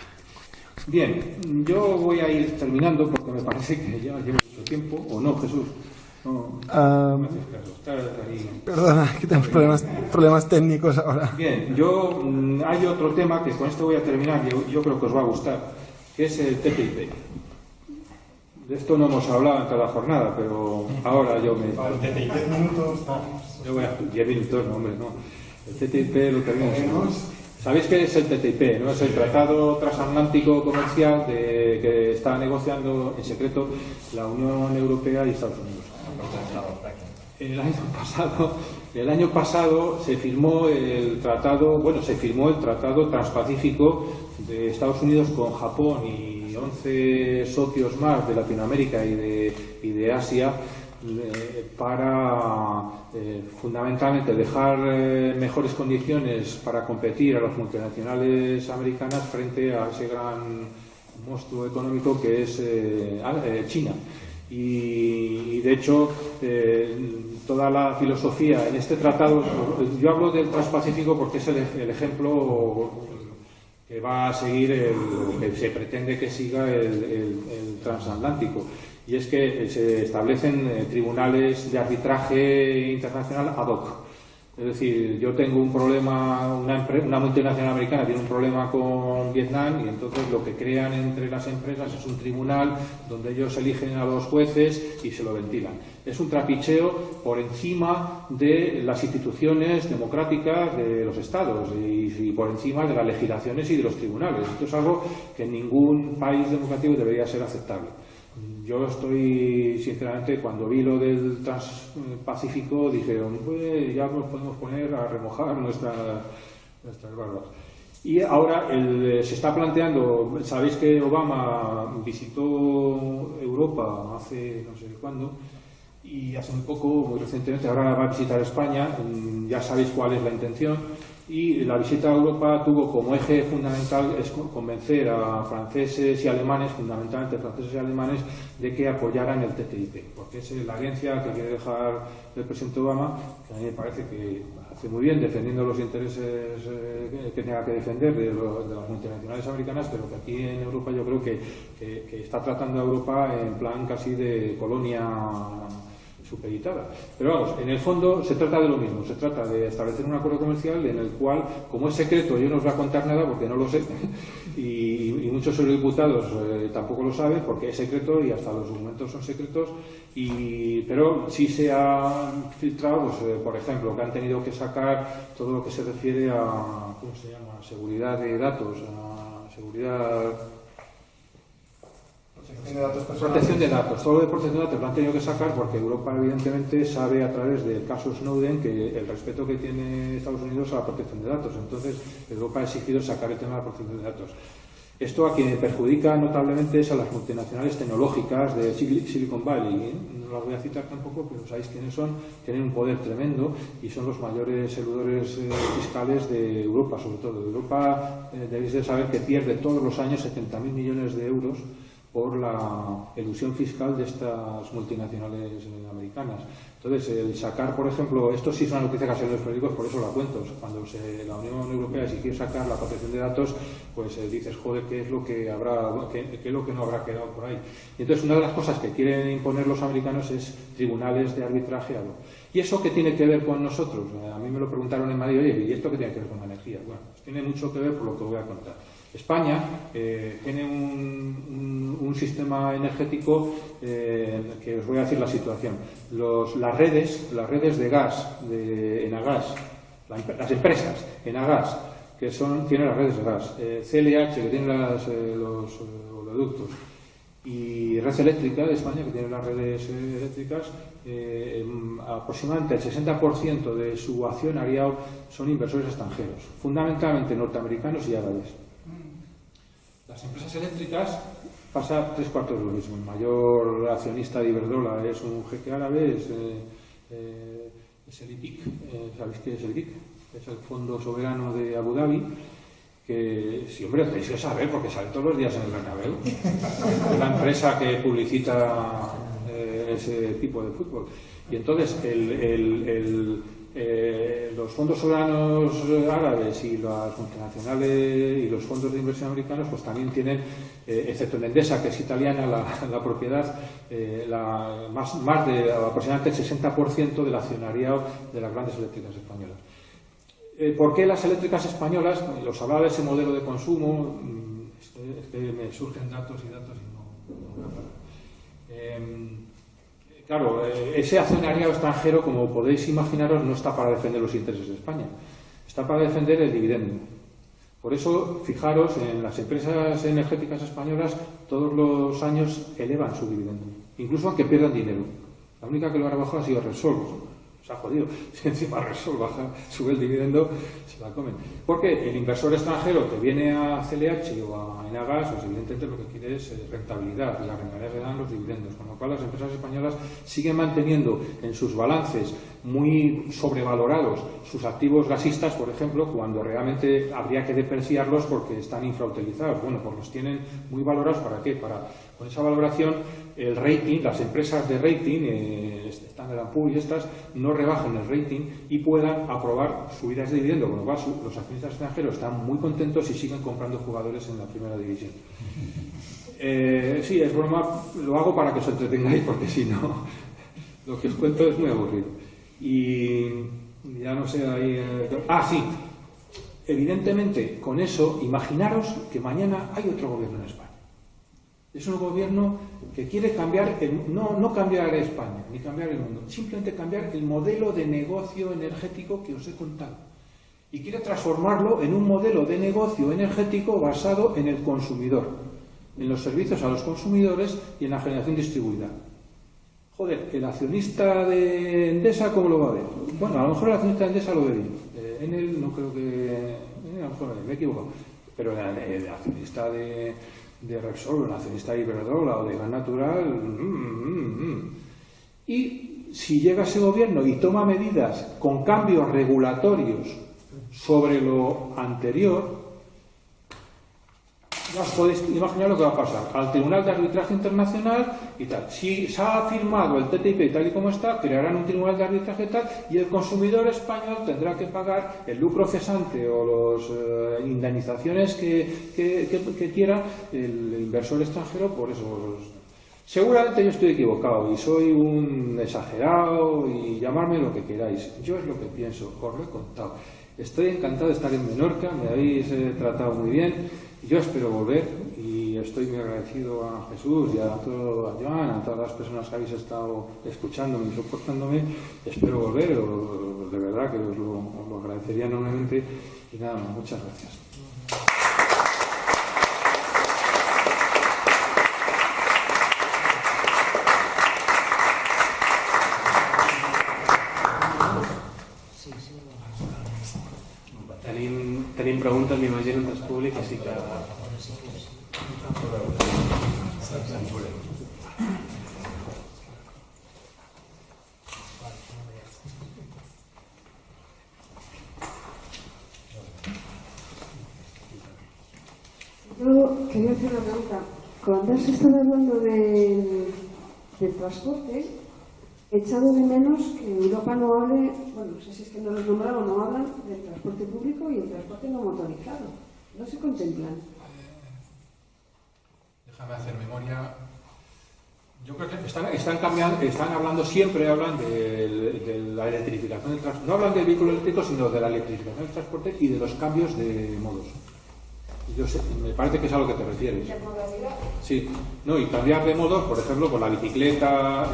Bien, yo voy a ir terminando porque me parece que ya llevo mucho tiempo, ¿o no, Jesús? No, perdona, que tenemos problemas técnicos ahora. Bien, hay otro tema que con esto voy a terminar, yo creo que os va a gustar, que es el TTIP. De esto no hemos hablado en cada jornada, pero ahora yo me... El TTIP 10 minutos, yo voy a 10 minutos, no, hombre, no. El TTIP lo terminamos. Sabéis qué es el TTIP, ¿no? Es el Tratado Transatlántico Comercial que está negociando en secreto la Unión Europea y Estados Unidos. El año pasado se firmó el tratado, transpacífico de Estados Unidos con Japón y 11 socios más de Latinoamérica y de Asia, para fundamentalmente dejar mejores condiciones para competir a las multinacionales americanas frente a ese gran monstruo económico que es China. Y de hecho toda la filosofía en este tratado, yo hablo del Transpacífico porque es el ejemplo que va a seguir lo que se pretende que siga el transatlántico. Y es que se establecen tribunales de arbitraje internacional ad hoc, Es decir, yo tengo un problema, una multinacional americana tiene un problema con Vietnam y entonces lo que crean entre las empresas es un tribunal donde ellos eligen a los jueces y se lo ventilan. Es un trapicheo por encima de las instituciones democráticas de los estados y por encima de las legislaciones y de los tribunales. Esto es algo que en ningún país democrático debería ser aceptable. Yo estoy, sinceramente, cuando vi lo del Transpacífico, dije, pues ya nos podemos poner a remojar nuestras barbas. Y ahora se está planteando, sabéis que Obama visitó Europa hace no sé cuándo, y hace muy poco, muy recientemente, ahora va a visitar España, ya sabéis cuál es la intención. Y la visita a Europa tuvo como eje fundamental es convencer a franceses y alemanes, fundamentalmente franceses y alemanes, de que apoyaran el TTIP, porque es la herencia que quiere dejar el presidente Obama, que a mí me parece que hace muy bien defendiendo los intereses que tenga que defender de las multinacionales americanas, pero que aquí en Europa yo creo que está tratando a Europa en plan casi de colonia supeditada. Pero vamos, en el fondo se trata de lo mismo, se trata de establecer un acuerdo comercial en el cual, como es secreto, yo no os voy a contar nada porque no lo sé, y muchos eurodiputados tampoco lo saben porque es secreto y hasta los documentos son secretos, pero sí se ha filtrado, pues, por ejemplo, que han tenido que sacar todo lo que se refiere a, ¿cómo se llama?, seguridad de datos, a seguridad... Protección de datos. Todo lo de protección de datos lo han tenido que sacar porque Europa evidentemente sabe a través del caso Snowden que el respeto que tiene Estados Unidos a la protección de datos. Entonces Europa ha exigido sacar el tema de la protección de datos. Esto a quien perjudica notablemente es a las multinacionales tecnológicas de Silicon Valley. No las voy a citar tampoco, pero sabéis quiénes son. Tienen un poder tremendo y son los mayores eludores fiscales de Europa, sobre todo. Europa, debéis de saber que pierde todos los años 70.000 millones de euros por la elusión fiscal de estas multinacionales americanas. Entonces, el sacar, por ejemplo, esto sí es una noticia que ha salido en los periódicos, por eso la cuento. Cuando la Unión Europea, si quiere sacar la protección de datos, pues dices, joder, ¿qué es lo que habrá, qué es lo que no habrá quedado por ahí? Y entonces, una de las cosas que quieren imponer los americanos es tribunales de arbitraje. ¿Y eso qué tiene que ver con nosotros? A mí me lo preguntaron en Madrid, oye, ¿y esto qué tiene que ver con la energía? Bueno, pues tiene mucho que ver por lo que voy a contar. España tiene un sistema energético que os voy a decir la situación. Las redes de gas, de Enagas, las empresas Enagas, que tienen las redes de gas, CLH, que tiene los oleoductos, y Red Eléctrica de España, que tiene las redes eléctricas, aproximadamente el 60% de su accionariado son inversores extranjeros, fundamentalmente norteamericanos y árabes. Las empresas eléctricas pasa 3/4 de lo mismo. El mayor accionista de Iberdrola es un jeque árabe, es el IPIC. ¿Sabéis qué es el IPIC? Es el Fondo Soberano de Abu Dhabi, que, sí, hombre, tenéis que saber porque sale todos los días en el Bernabéu. Es la empresa que publicita ese tipo de fútbol. Y entonces los fondos soberanos árabes y las multinacionales y los fondos de inversión americanos pues también tienen, excepto en Endesa, que es italiana, la propiedad, más de aproximadamente el 60% del accionariado de las grandes eléctricas españolas. ¿Por qué las eléctricas españolas? Os hablaba de ese modelo de consumo, es que me surgen datos y no voy a parar. Claro, ese accionariado extranjero, como podéis imaginaros, no está para defender los intereses de España, está para defender el dividendo. Por eso, fijaros, en las empresas energéticas españolas todos los años elevan su dividendo, incluso aunque pierdan dinero. La única que lo ha rebajado ha sido Repsol. Se ha jodido. Si encima Repsol sube el dividendo, se la comen. Porque el inversor extranjero que viene a CLH o a Enagas, pues evidentemente lo que quiere es rentabilidad, y la rentabilidad le dan los dividendos. Con lo cual las empresas españolas siguen manteniendo en sus balances muy sobrevalorados sus activos gasistas, por ejemplo, cuando realmente habría que depreciarlos porque están infrautilizados. Bueno, pues los tienen muy valorados. ¿Para qué? Con esa valoración, el rating, las empresas de rating, Standard & Poor's y estas, no rebajen el rating y puedan aprobar subidas de dividendo, con lo cual los accionistas extranjeros están muy contentos y siguen comprando jugadores en la primera división. Sí, es broma, lo hago para que os entretengáis, porque si no, lo que os cuento es muy aburrido. Y Ya no sé ahí... sí. Evidentemente, con eso, imaginaros que mañana hay otro gobierno en España. Es un gobierno que quiere cambiar, no cambiar España, ni cambiar el mundo, simplemente cambiar el modelo de negocio energético que os he contado. Y quiere transformarlo en un modelo de negocio energético basado en el consumidor, en los servicios a los consumidores y en la generación distribuida. Joder, el accionista de Endesa, ¿cómo lo va a ver? Bueno, a lo mejor el accionista de Endesa lo ve bien. Enel no creo que... a lo mejor me he equivocado. Pero el accionista de Repsol, el accionista de Iberdrola o de Gas Natural... Y si llega ese gobierno y toma medidas con cambios regulatorios sobre lo anterior, ya os podéis imaginar lo que va a pasar al Tribunal de Arbitraje Internacional y tal. Si se ha firmado el TTIP tal y como está, crearán un Tribunal de Arbitraje tal y el consumidor español tendrá que pagar el lucro cesante o las indemnizaciones que quiera el inversor extranjero por eso. Seguramente yo estoy equivocado y soy un exagerado y llamarme lo que queráis. Yo es lo que pienso, os lo he contado. Estoy encantado de estar en Menorca, me habéis tratado muy bien. Yo espero volver y estoy muy agradecido a Jesús y a Joan, a todas las personas que habéis estado escuchándome y soportándome. Espero volver, de verdad que os lo agradecería enormemente. Y nada más, muchas gracias. Tenim preguntes, m'imagino, entre el públic, així que... Yo quería hacer una pregunta. Cuando has estado hablando del transporte, he echado de menos que Europa no hable, bueno, no sé si es que no los nombran o no hablan del transporte público y el transporte no motorizado. No se contemplan. Déjame hacer memoria. Yo creo que están hablando, siempre hablan de la electrificación del transporte. No hablan del vehículo eléctrico, sino de la electrificación del transporte y de los cambios de modos. Yo sé, me parece que es a lo que te refieres. ¿De modalidad? Sí, no, y cambiar de modos, por ejemplo, con la bicicleta,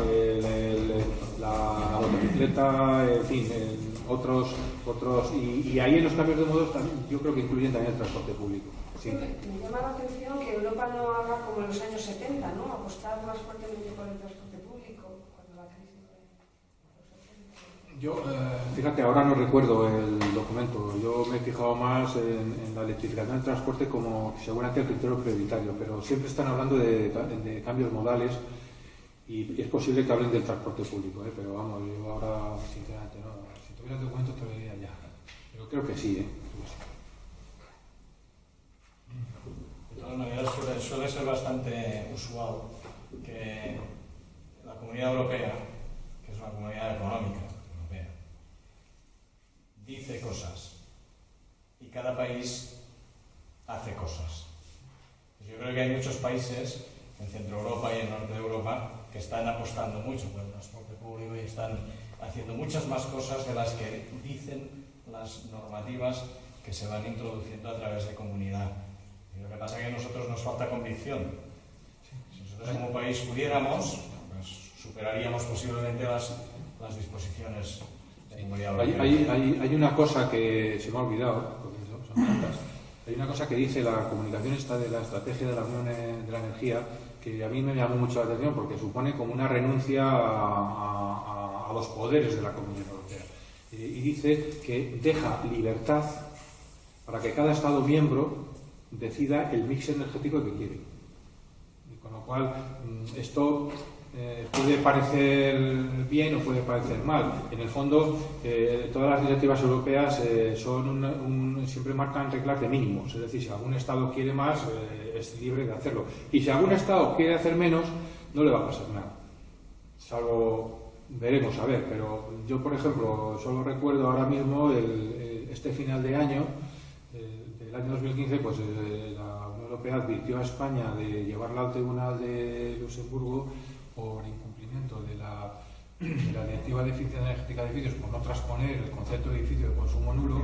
la motocicleta, en fin, otros y ahí en los cambios de modos también, yo creo que incluyen también el transporte público. Sí. Me llama la atención que Europa no haga como en los años 70, ¿no? Apostar más fuertemente por el transporte público cuando la crisis de los 70. Yo, fíjate, ahora no recuerdo el documento. Yo me he fijado más en la electrificación del transporte como seguramente el criterio prioritario, pero siempre están hablando de cambios modales y es posible que hablen del transporte público, pero vamos, yo ahora sinceramente no. Si tuviera el documento te lo diría ya, pero creo que sí, De todas maneras, suele ser bastante usual que la Comunidad Europea, que es una comunidad económica europea, dice cosas y cada país hace cosas. Yo creo que hay muchos países en Centro Europa y en Norte de Europa que están apostando mucho por el transporte público y están haciendo muchas más cosas de las que dicen las normativas que se van introduciendo a través de comunidad. Y lo que pasa es que a nosotros nos falta convicción. Si nosotros como país pudiéramos, pues superaríamos posiblemente las disposiciones de comunidad europea. Hay una cosa que se me ha olvidado, porque son tantas. Hay una cosa que dice la comunicación esta de la estrategia de la Unión de la Energía que a mí me llamó mucho la atención porque supone como una renuncia a los poderes de la Comunidad Europea. Y dice que deja libertad para que cada Estado miembro decida el mix energético que quiere. Y con lo cual, esto puede parecer bien o puede parecer mal. En el fondo, todas las directivas europeas siempre marcan reglas de mínimos. Es decir, si algún Estado quiere más, es libre de hacerlo. Y si algún Estado quiere hacer menos, no le va a pasar nada. Salvo, veremos, a ver. Pero yo, por ejemplo, solo recuerdo ahora mismo este final de año, del año 2015, pues la Unión Europea advirtió a España de llevarla al Tribunal de Luxemburgo por incumplimiento de de la Directiva de Eficiencia Energética de Edificios por no transponer el concepto de edificio de consumo nulo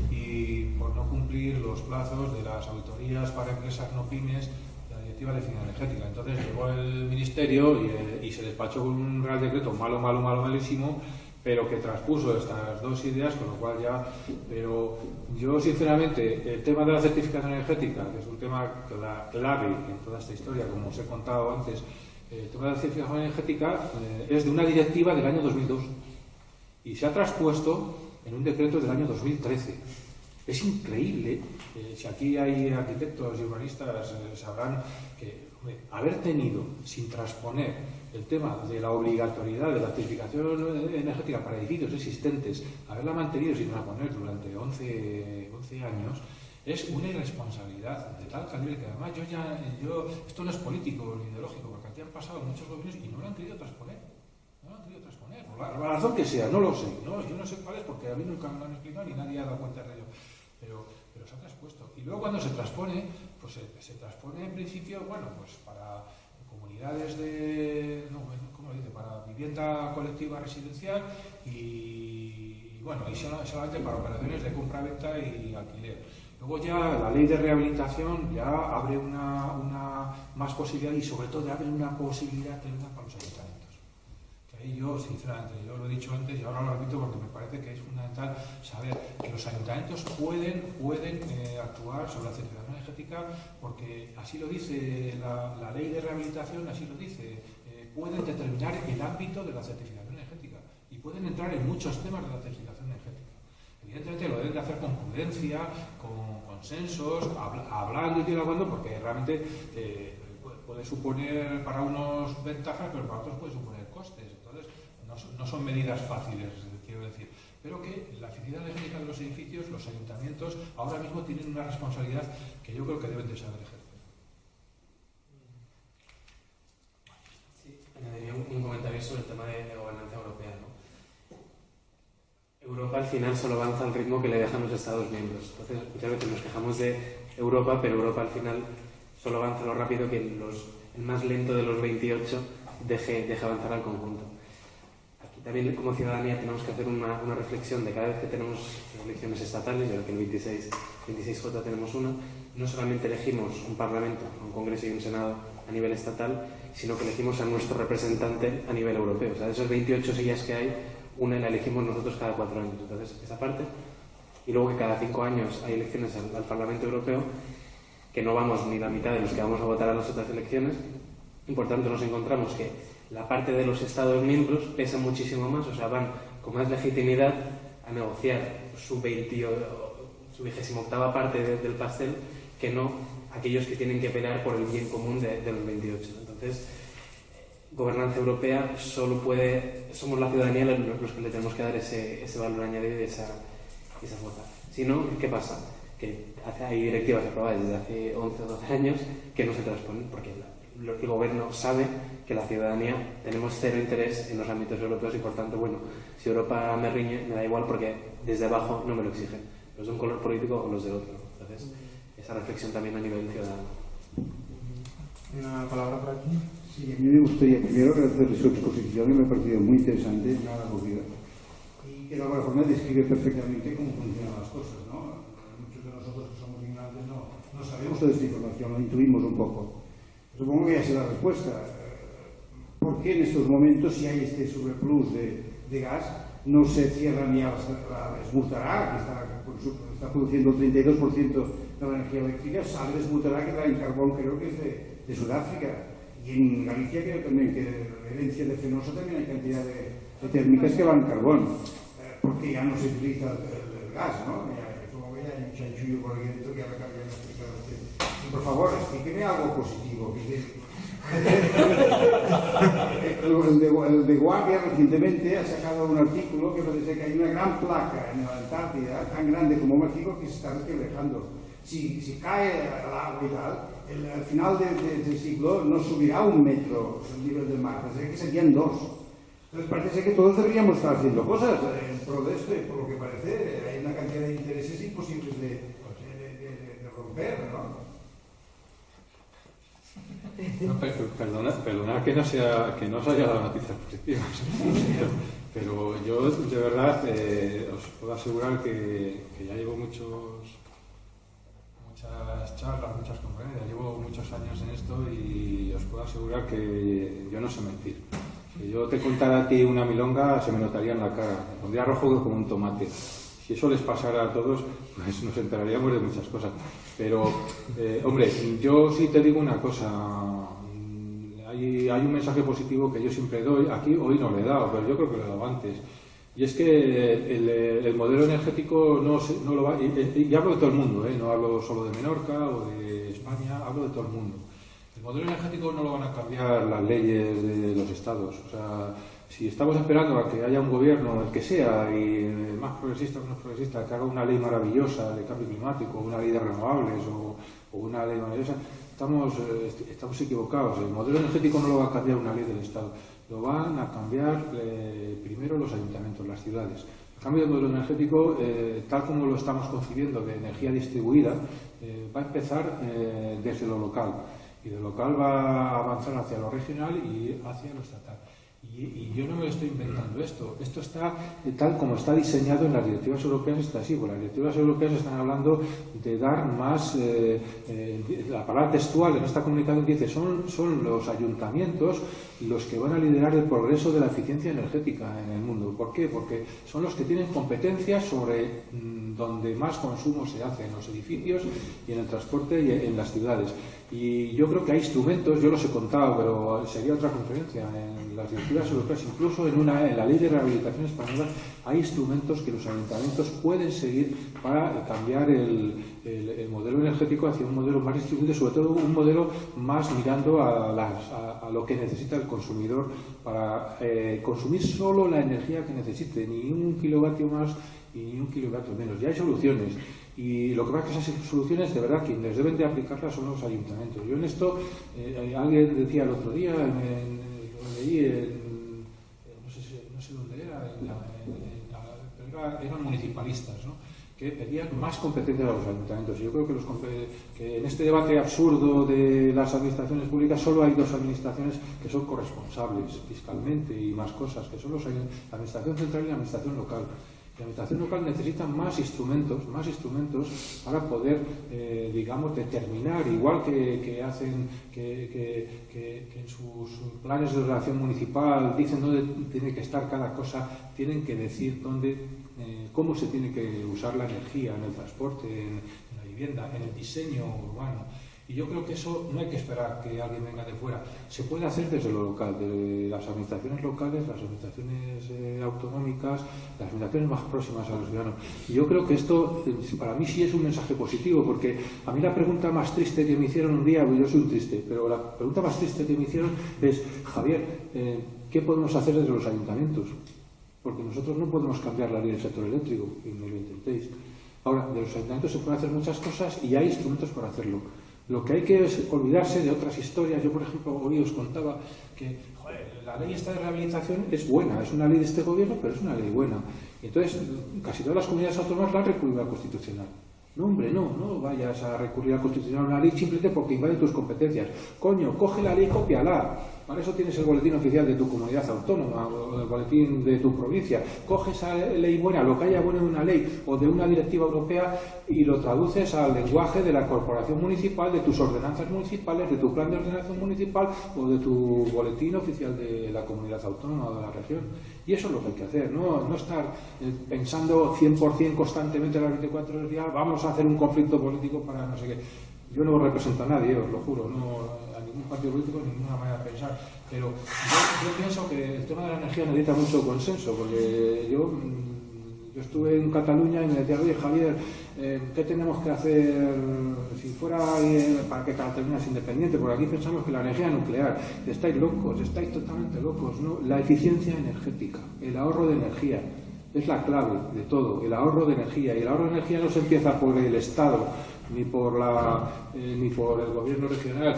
y por no cumplir los plazos de las auditorías para empresas no pymes de la Directiva de Eficiencia Energética. Entonces llegó el Ministerio y se despachó con un Real Decreto malísimo, pero que transpuso estas dos ideas, con lo cual ya... Pero yo, sinceramente, el tema de la certificación energética, que es un tema clave en toda esta historia, como os he contado antes, el tema de la certificación energética es de una directiva del año 2002 y se ha traspuesto en un decreto del año 2013. Es increíble, si aquí hay arquitectos y urbanistas sabrán que haber tenido sin transponer el tema de la obligatoriedad de la certificación energética para edificios existentes, haberla mantenido sin transponer durante 11 años, es una irresponsabilidad de tal calibre que además esto no es político ni ideológico, porque aquí han pasado muchos gobiernos y no lo han querido transponer. Por la razón que sea, no lo sé. Yo no sé cuál es porque a mí nunca me lo han explicado ni nadie ha dado cuenta de ello. Pero se ha traspuesto. Y luego cuando se transpone, pues se transpone en principio, pues para comunidades para vivienda colectiva residencial y solamente para operaciones de compra-venta y alquiler. Luego ya la ley de rehabilitación ya abre una más posibilidad y sobre todo abre una posibilidad tremenda para los ayuntamientos. Que ahí yo, sinceramente, yo lo he dicho antes y ahora lo repito porque me parece que es fundamental saber que los ayuntamientos pueden actuar sobre la certificación energética porque así lo dice la ley de rehabilitación, así lo dice. Pueden determinar el ámbito de la certificación energética y pueden entrar en muchos temas de la certificación energética. Evidentemente lo deben de hacer con prudencia, con consensos, hablando y dialogando, porque realmente puede suponer para unos ventajas, pero para otros puede suponer costes. Entonces, no son medidas fáciles, quiero decir. Pero que la eficiencia energética de los edificios, los ayuntamientos, ahora mismo tienen una responsabilidad que yo creo que deben de saber ejercer. Sí, añadiría un comentario sobre el tema de gobernanza europea, ¿no? Europa al final solo avanza al ritmo que le dejan los Estados miembros. Entonces, muchas veces nos quejamos de Europa, pero Europa al final solo avanza lo rápido que el más lento de los 28 deje avanzar al conjunto. Aquí también, como ciudadanía, tenemos que hacer una reflexión de cada vez que tenemos elecciones estatales, ya que el 26J tenemos una, no solamente elegimos un Parlamento, un Congreso y un Senado a nivel estatal, sino que elegimos a nuestro representante a nivel europeo. O sea, de esos 28 sillas que hay, una la elegimos nosotros cada 4 años. Entonces, esa parte. Y luego que cada 5 años hay elecciones al Parlamento Europeo, que no vamos ni la mitad de los que vamos a votar a las otras elecciones, y por tanto nos encontramos que la parte de los Estados miembros pesa muchísimo más, o sea, van con más legitimidad a negociar su 28ª parte del pastel que no aquellos que tienen que pelear por el bien común de los 28. Entonces, gobernanza europea somos la ciudadanía los que le tenemos que dar ese valor añadido y esa fuerza. Si no, ¿qué pasa? Que hay directivas aprobadas desde hace 11 o 12 años que no se transponen porque el gobierno sabe que la ciudadanía tenemos cero interés en los ámbitos europeos y por tanto, si Europa me riñe, me da igual porque desde abajo no me lo exigen, los de un color político o los del otro. Entonces, esa reflexión también a nivel ciudadano. ¿Una palabra por aquí? Sí, a mí me gustaría primero agradecerle su exposición, que me ha parecido muy interesante, nada aburrida, y que de alguna forma describe perfectamente cómo funcionan las cosas, ¿no? Muchos de nosotros que somos ignorantes no sabemos toda esta información, lo intuimos un poco. Supongo que ya sé la respuesta. ¿Por qué en estos momentos, si hay este sobreplus de gas, no se cierra ni a Esmutará, que está produciendo el 32% de la energía eléctrica, sale de Esmutará, que trae carbón, creo que es de Sudáfrica? Y en Galicia creo también que la herencia de Fenosa también hay cantidad de térmicas que van carbón, porque ya no se utiliza el gas, ¿no? Supongo que ya hay un chanchullo por aquí dentro que ahora cambia la explicación. Y por favor, explíqueme algo positivo. El de Guardia recientemente ha sacado un artículo que parece que hay una gran placa en la Antártida, tan grande como México, que se está resquebrajando. Si cae al agua y tal, al final del siglo no subirá 1 metro el nivel del mar, parece que serían 2. Entonces parece que todos deberíamos estar haciendo cosas en pro de esto y por lo que parece hay una cantidad de intereses imposibles de romper, ¿no? No, perdona que no os haya dado noticias positivas, pero yo de verdad os puedo asegurar que ya llevo muchas charlas, muchas conferencias, llevo muchos años en esto y os puedo asegurar que yo no sé mentir. Si yo te contara a ti una milonga, se me notaría en la cara, me pondría rojo como un tomate. Si eso les pasara a todos, pues nos enteraríamos de muchas cosas. Pero, hombre, yo sí te digo una cosa. Hay un mensaje positivo que yo siempre doy. Aquí hoy no lo he dado, pero yo creo que lo he dado antes. Y es que el modelo energético no lo va... Y hablo de todo el mundo, no hablo solo de Menorca o de España, hablo de todo el mundo. El modelo energético no lo van a cambiar las leyes de los estados. O sea, si estamos esperando a que haya un gobierno, el que sea, y más progresista o menos progresista, que haga una ley maravillosa de cambio climático, una ley de renovables o una ley maravillosa, estamos equivocados. El modelo energético no lo va a cambiar una ley del Estado. Lo van a cambiar primero los ayuntamientos, las ciudades. El cambio de modelo energético, tal como lo estamos concibiendo de energía distribuida, va a empezar desde lo local. Y de lo local va a avanzar hacia lo regional y hacia lo estatal. Y yo no me lo estoy inventando esto. Esto está tal como está diseñado en las directivas europeas, está así. Bueno, las directivas europeas están hablando de dar más, la palabra textual en esta comunicación dice, son los ayuntamientos los que van a liderar el progreso de la eficiencia energética en el mundo. ¿Por qué? Porque son los que tienen competencias sobre donde más consumo se hace, en los edificios y en el transporte y en las ciudades. Y yo creo que hay instrumentos, yo los he contado, pero sería otra conferencia, en las directivas europeas, incluso en la ley de rehabilitación española, hay instrumentos que los ayuntamientos pueden seguir para cambiar el modelo energético hacia un modelo más distribuido, sobre todo un modelo más mirando a lo que necesita el consumidor para consumir solo la energía que necesite, ni un kilovatio más y ni un kilovatio menos. Ya hay soluciones. Y lo que pasa es que esas soluciones, de verdad, quienes deben de aplicarlas son los ayuntamientos. Yo en esto, alguien decía el otro día, lo leí no sé dónde era, pero eran municipalistas, ¿no?, que pedían más competencia a los ayuntamientos. Yo creo que en este debate absurdo de las administraciones públicas solo hay dos administraciones que son corresponsables fiscalmente y más cosas, que son la administración central y la administración local. La administración local necesita más instrumentos para poder, digamos, determinar, igual que hacen que en sus planes de ordenación municipal dicen dónde tiene que estar cada cosa, tienen que decir cómo se tiene que usar la energía en el transporte, en la vivienda, en el diseño urbano. Y yo creo que eso no hay que esperar que alguien venga de fuera. Se puede hacer desde lo local, de las administraciones locales, las administraciones autonómicas, las administraciones más próximas a los ciudadanos. Y yo creo que esto, para mí, sí es un mensaje positivo, porque a mí la pregunta más triste que me hicieron un día, yo soy un triste, pero la pregunta más triste que me hicieron es, Javier, ¿qué podemos hacer desde los ayuntamientos? Porque nosotros no podemos cambiar la ley del sector eléctrico, y no lo intentéis. Ahora, de los ayuntamientos se pueden hacer muchas cosas y hay instrumentos para hacerlo. Lo que hay que es olvidarse de otras historias. Yo, por ejemplo, hoy os contaba que la ley esta de rehabilitación es buena, es una ley de este gobierno, pero es una ley buena. Y entonces, casi todas las comunidades autónomas la han recurrido al Constitucional. No, hombre, no vayas a recurrir al Constitucional a una ley simplemente porque invade tus competencias. Coño, coge la ley y cópiala. Para eso tienes el boletín oficial de tu comunidad autónoma o el boletín de tu provincia. Coge esa ley buena, lo que haya bueno de una ley o de una directiva europea y lo traduces al lenguaje de la corporación municipal, de tus ordenanzas municipales, de tu plan de ordenación municipal o de tu boletín oficial de la comunidad autónoma o de la región. Y eso es lo que hay que hacer, no estar pensando 100% constantemente a las 24 horas del día, vamos a hacer un conflicto político para no sé qué. Yo no represento a nadie, os lo juro, no a ningún partido político, ni ninguna manera de pensar, pero yo pienso que el tema de la energía necesita mucho consenso, porque yo estuve en Cataluña y me decía, oye Javier, ¿qué tenemos que hacer si fuera para que Cataluña sea independiente? Porque aquí pensamos que la energía nuclear, estáis locos, estáis totalmente locos, ¿no? La eficiencia energética, el ahorro de energía, es la clave de todo, el ahorro de energía. Y el ahorro de energía no se empieza por el Estado, ni por el gobierno regional,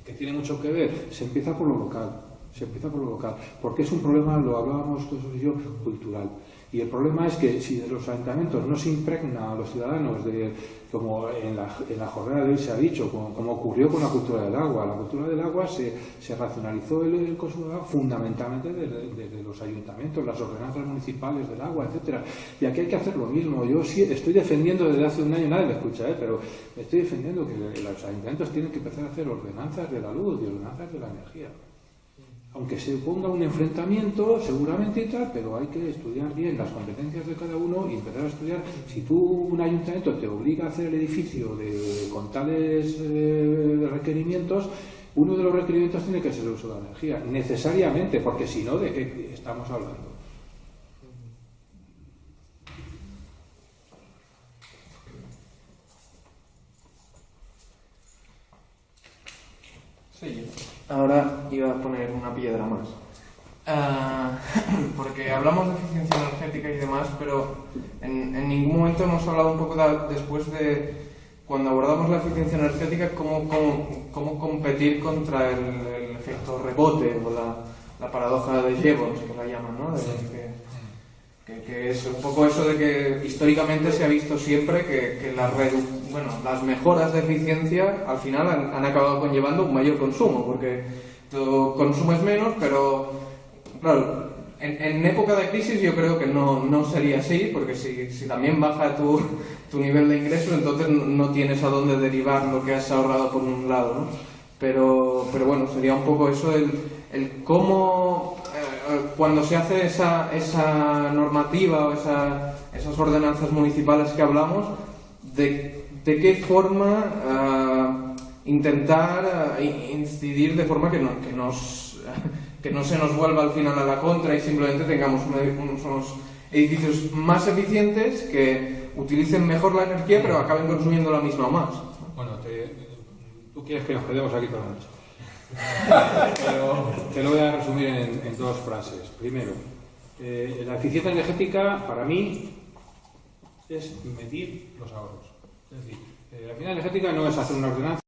que tiene mucho que ver, se empieza por lo local. Porque es un problema, lo hablábamos todos y yo, cultural. Y el problema es que si de los ayuntamientos no se impregna a los ciudadanos, como en la jornada de hoy se ha dicho, como ocurrió con la cultura del agua. La cultura del agua se racionalizó el consumo de agua fundamentalmente de los ayuntamientos, las ordenanzas municipales del agua, etcétera. Y aquí hay que hacer lo mismo. Yo sí estoy defendiendo desde hace un año, nadie me escucha, pero estoy defendiendo que los ayuntamientos tienen que empezar a hacer ordenanzas de la luz y ordenanzas de la energía. Aunque se ponga un enfrentamiento, seguramente y tal, pero hay que estudiar bien las competencias de cada uno y empezar a estudiar. Si un ayuntamiento te obliga a hacer el edificio con tales requerimientos, uno de los requerimientos tiene que ser el uso de la energía, necesariamente, porque si no, ¿de qué estamos hablando? Sí, ahora iba a poner una piedra más. Porque hablamos de eficiencia energética y demás, pero en ningún momento hemos hablado un poco después de, cuando abordamos la eficiencia energética, cómo competir contra el efecto rebote o la paradoja de Jevons, que la llaman, ¿no? Que es un poco eso de que históricamente se ha visto siempre que las mejoras de eficiencia al final han acabado conllevando un mayor consumo, porque tú consumes menos, pero claro, en época de crisis yo creo que no sería así, porque si también baja tu nivel de ingresos, entonces no tienes a dónde derivar lo que has ahorrado por un lado, ¿no? Pero bueno, sería un poco eso el cómo cuando se hace esa normativa o esas ordenanzas municipales que hablamos, de qué forma intentar incidir de forma que no se nos vuelva al final a la contra y simplemente tengamos unos edificios más eficientes que utilicen mejor la energía pero acaben consumiendo la misma más. Bueno, tú quieres que nos quedemos aquí toda la noche. Pero te lo voy a resumir en dos frases. Primero, la eficiencia energética para mí es medir los ahorros. Es decir, la eficiencia energética no es hacer una ordenanza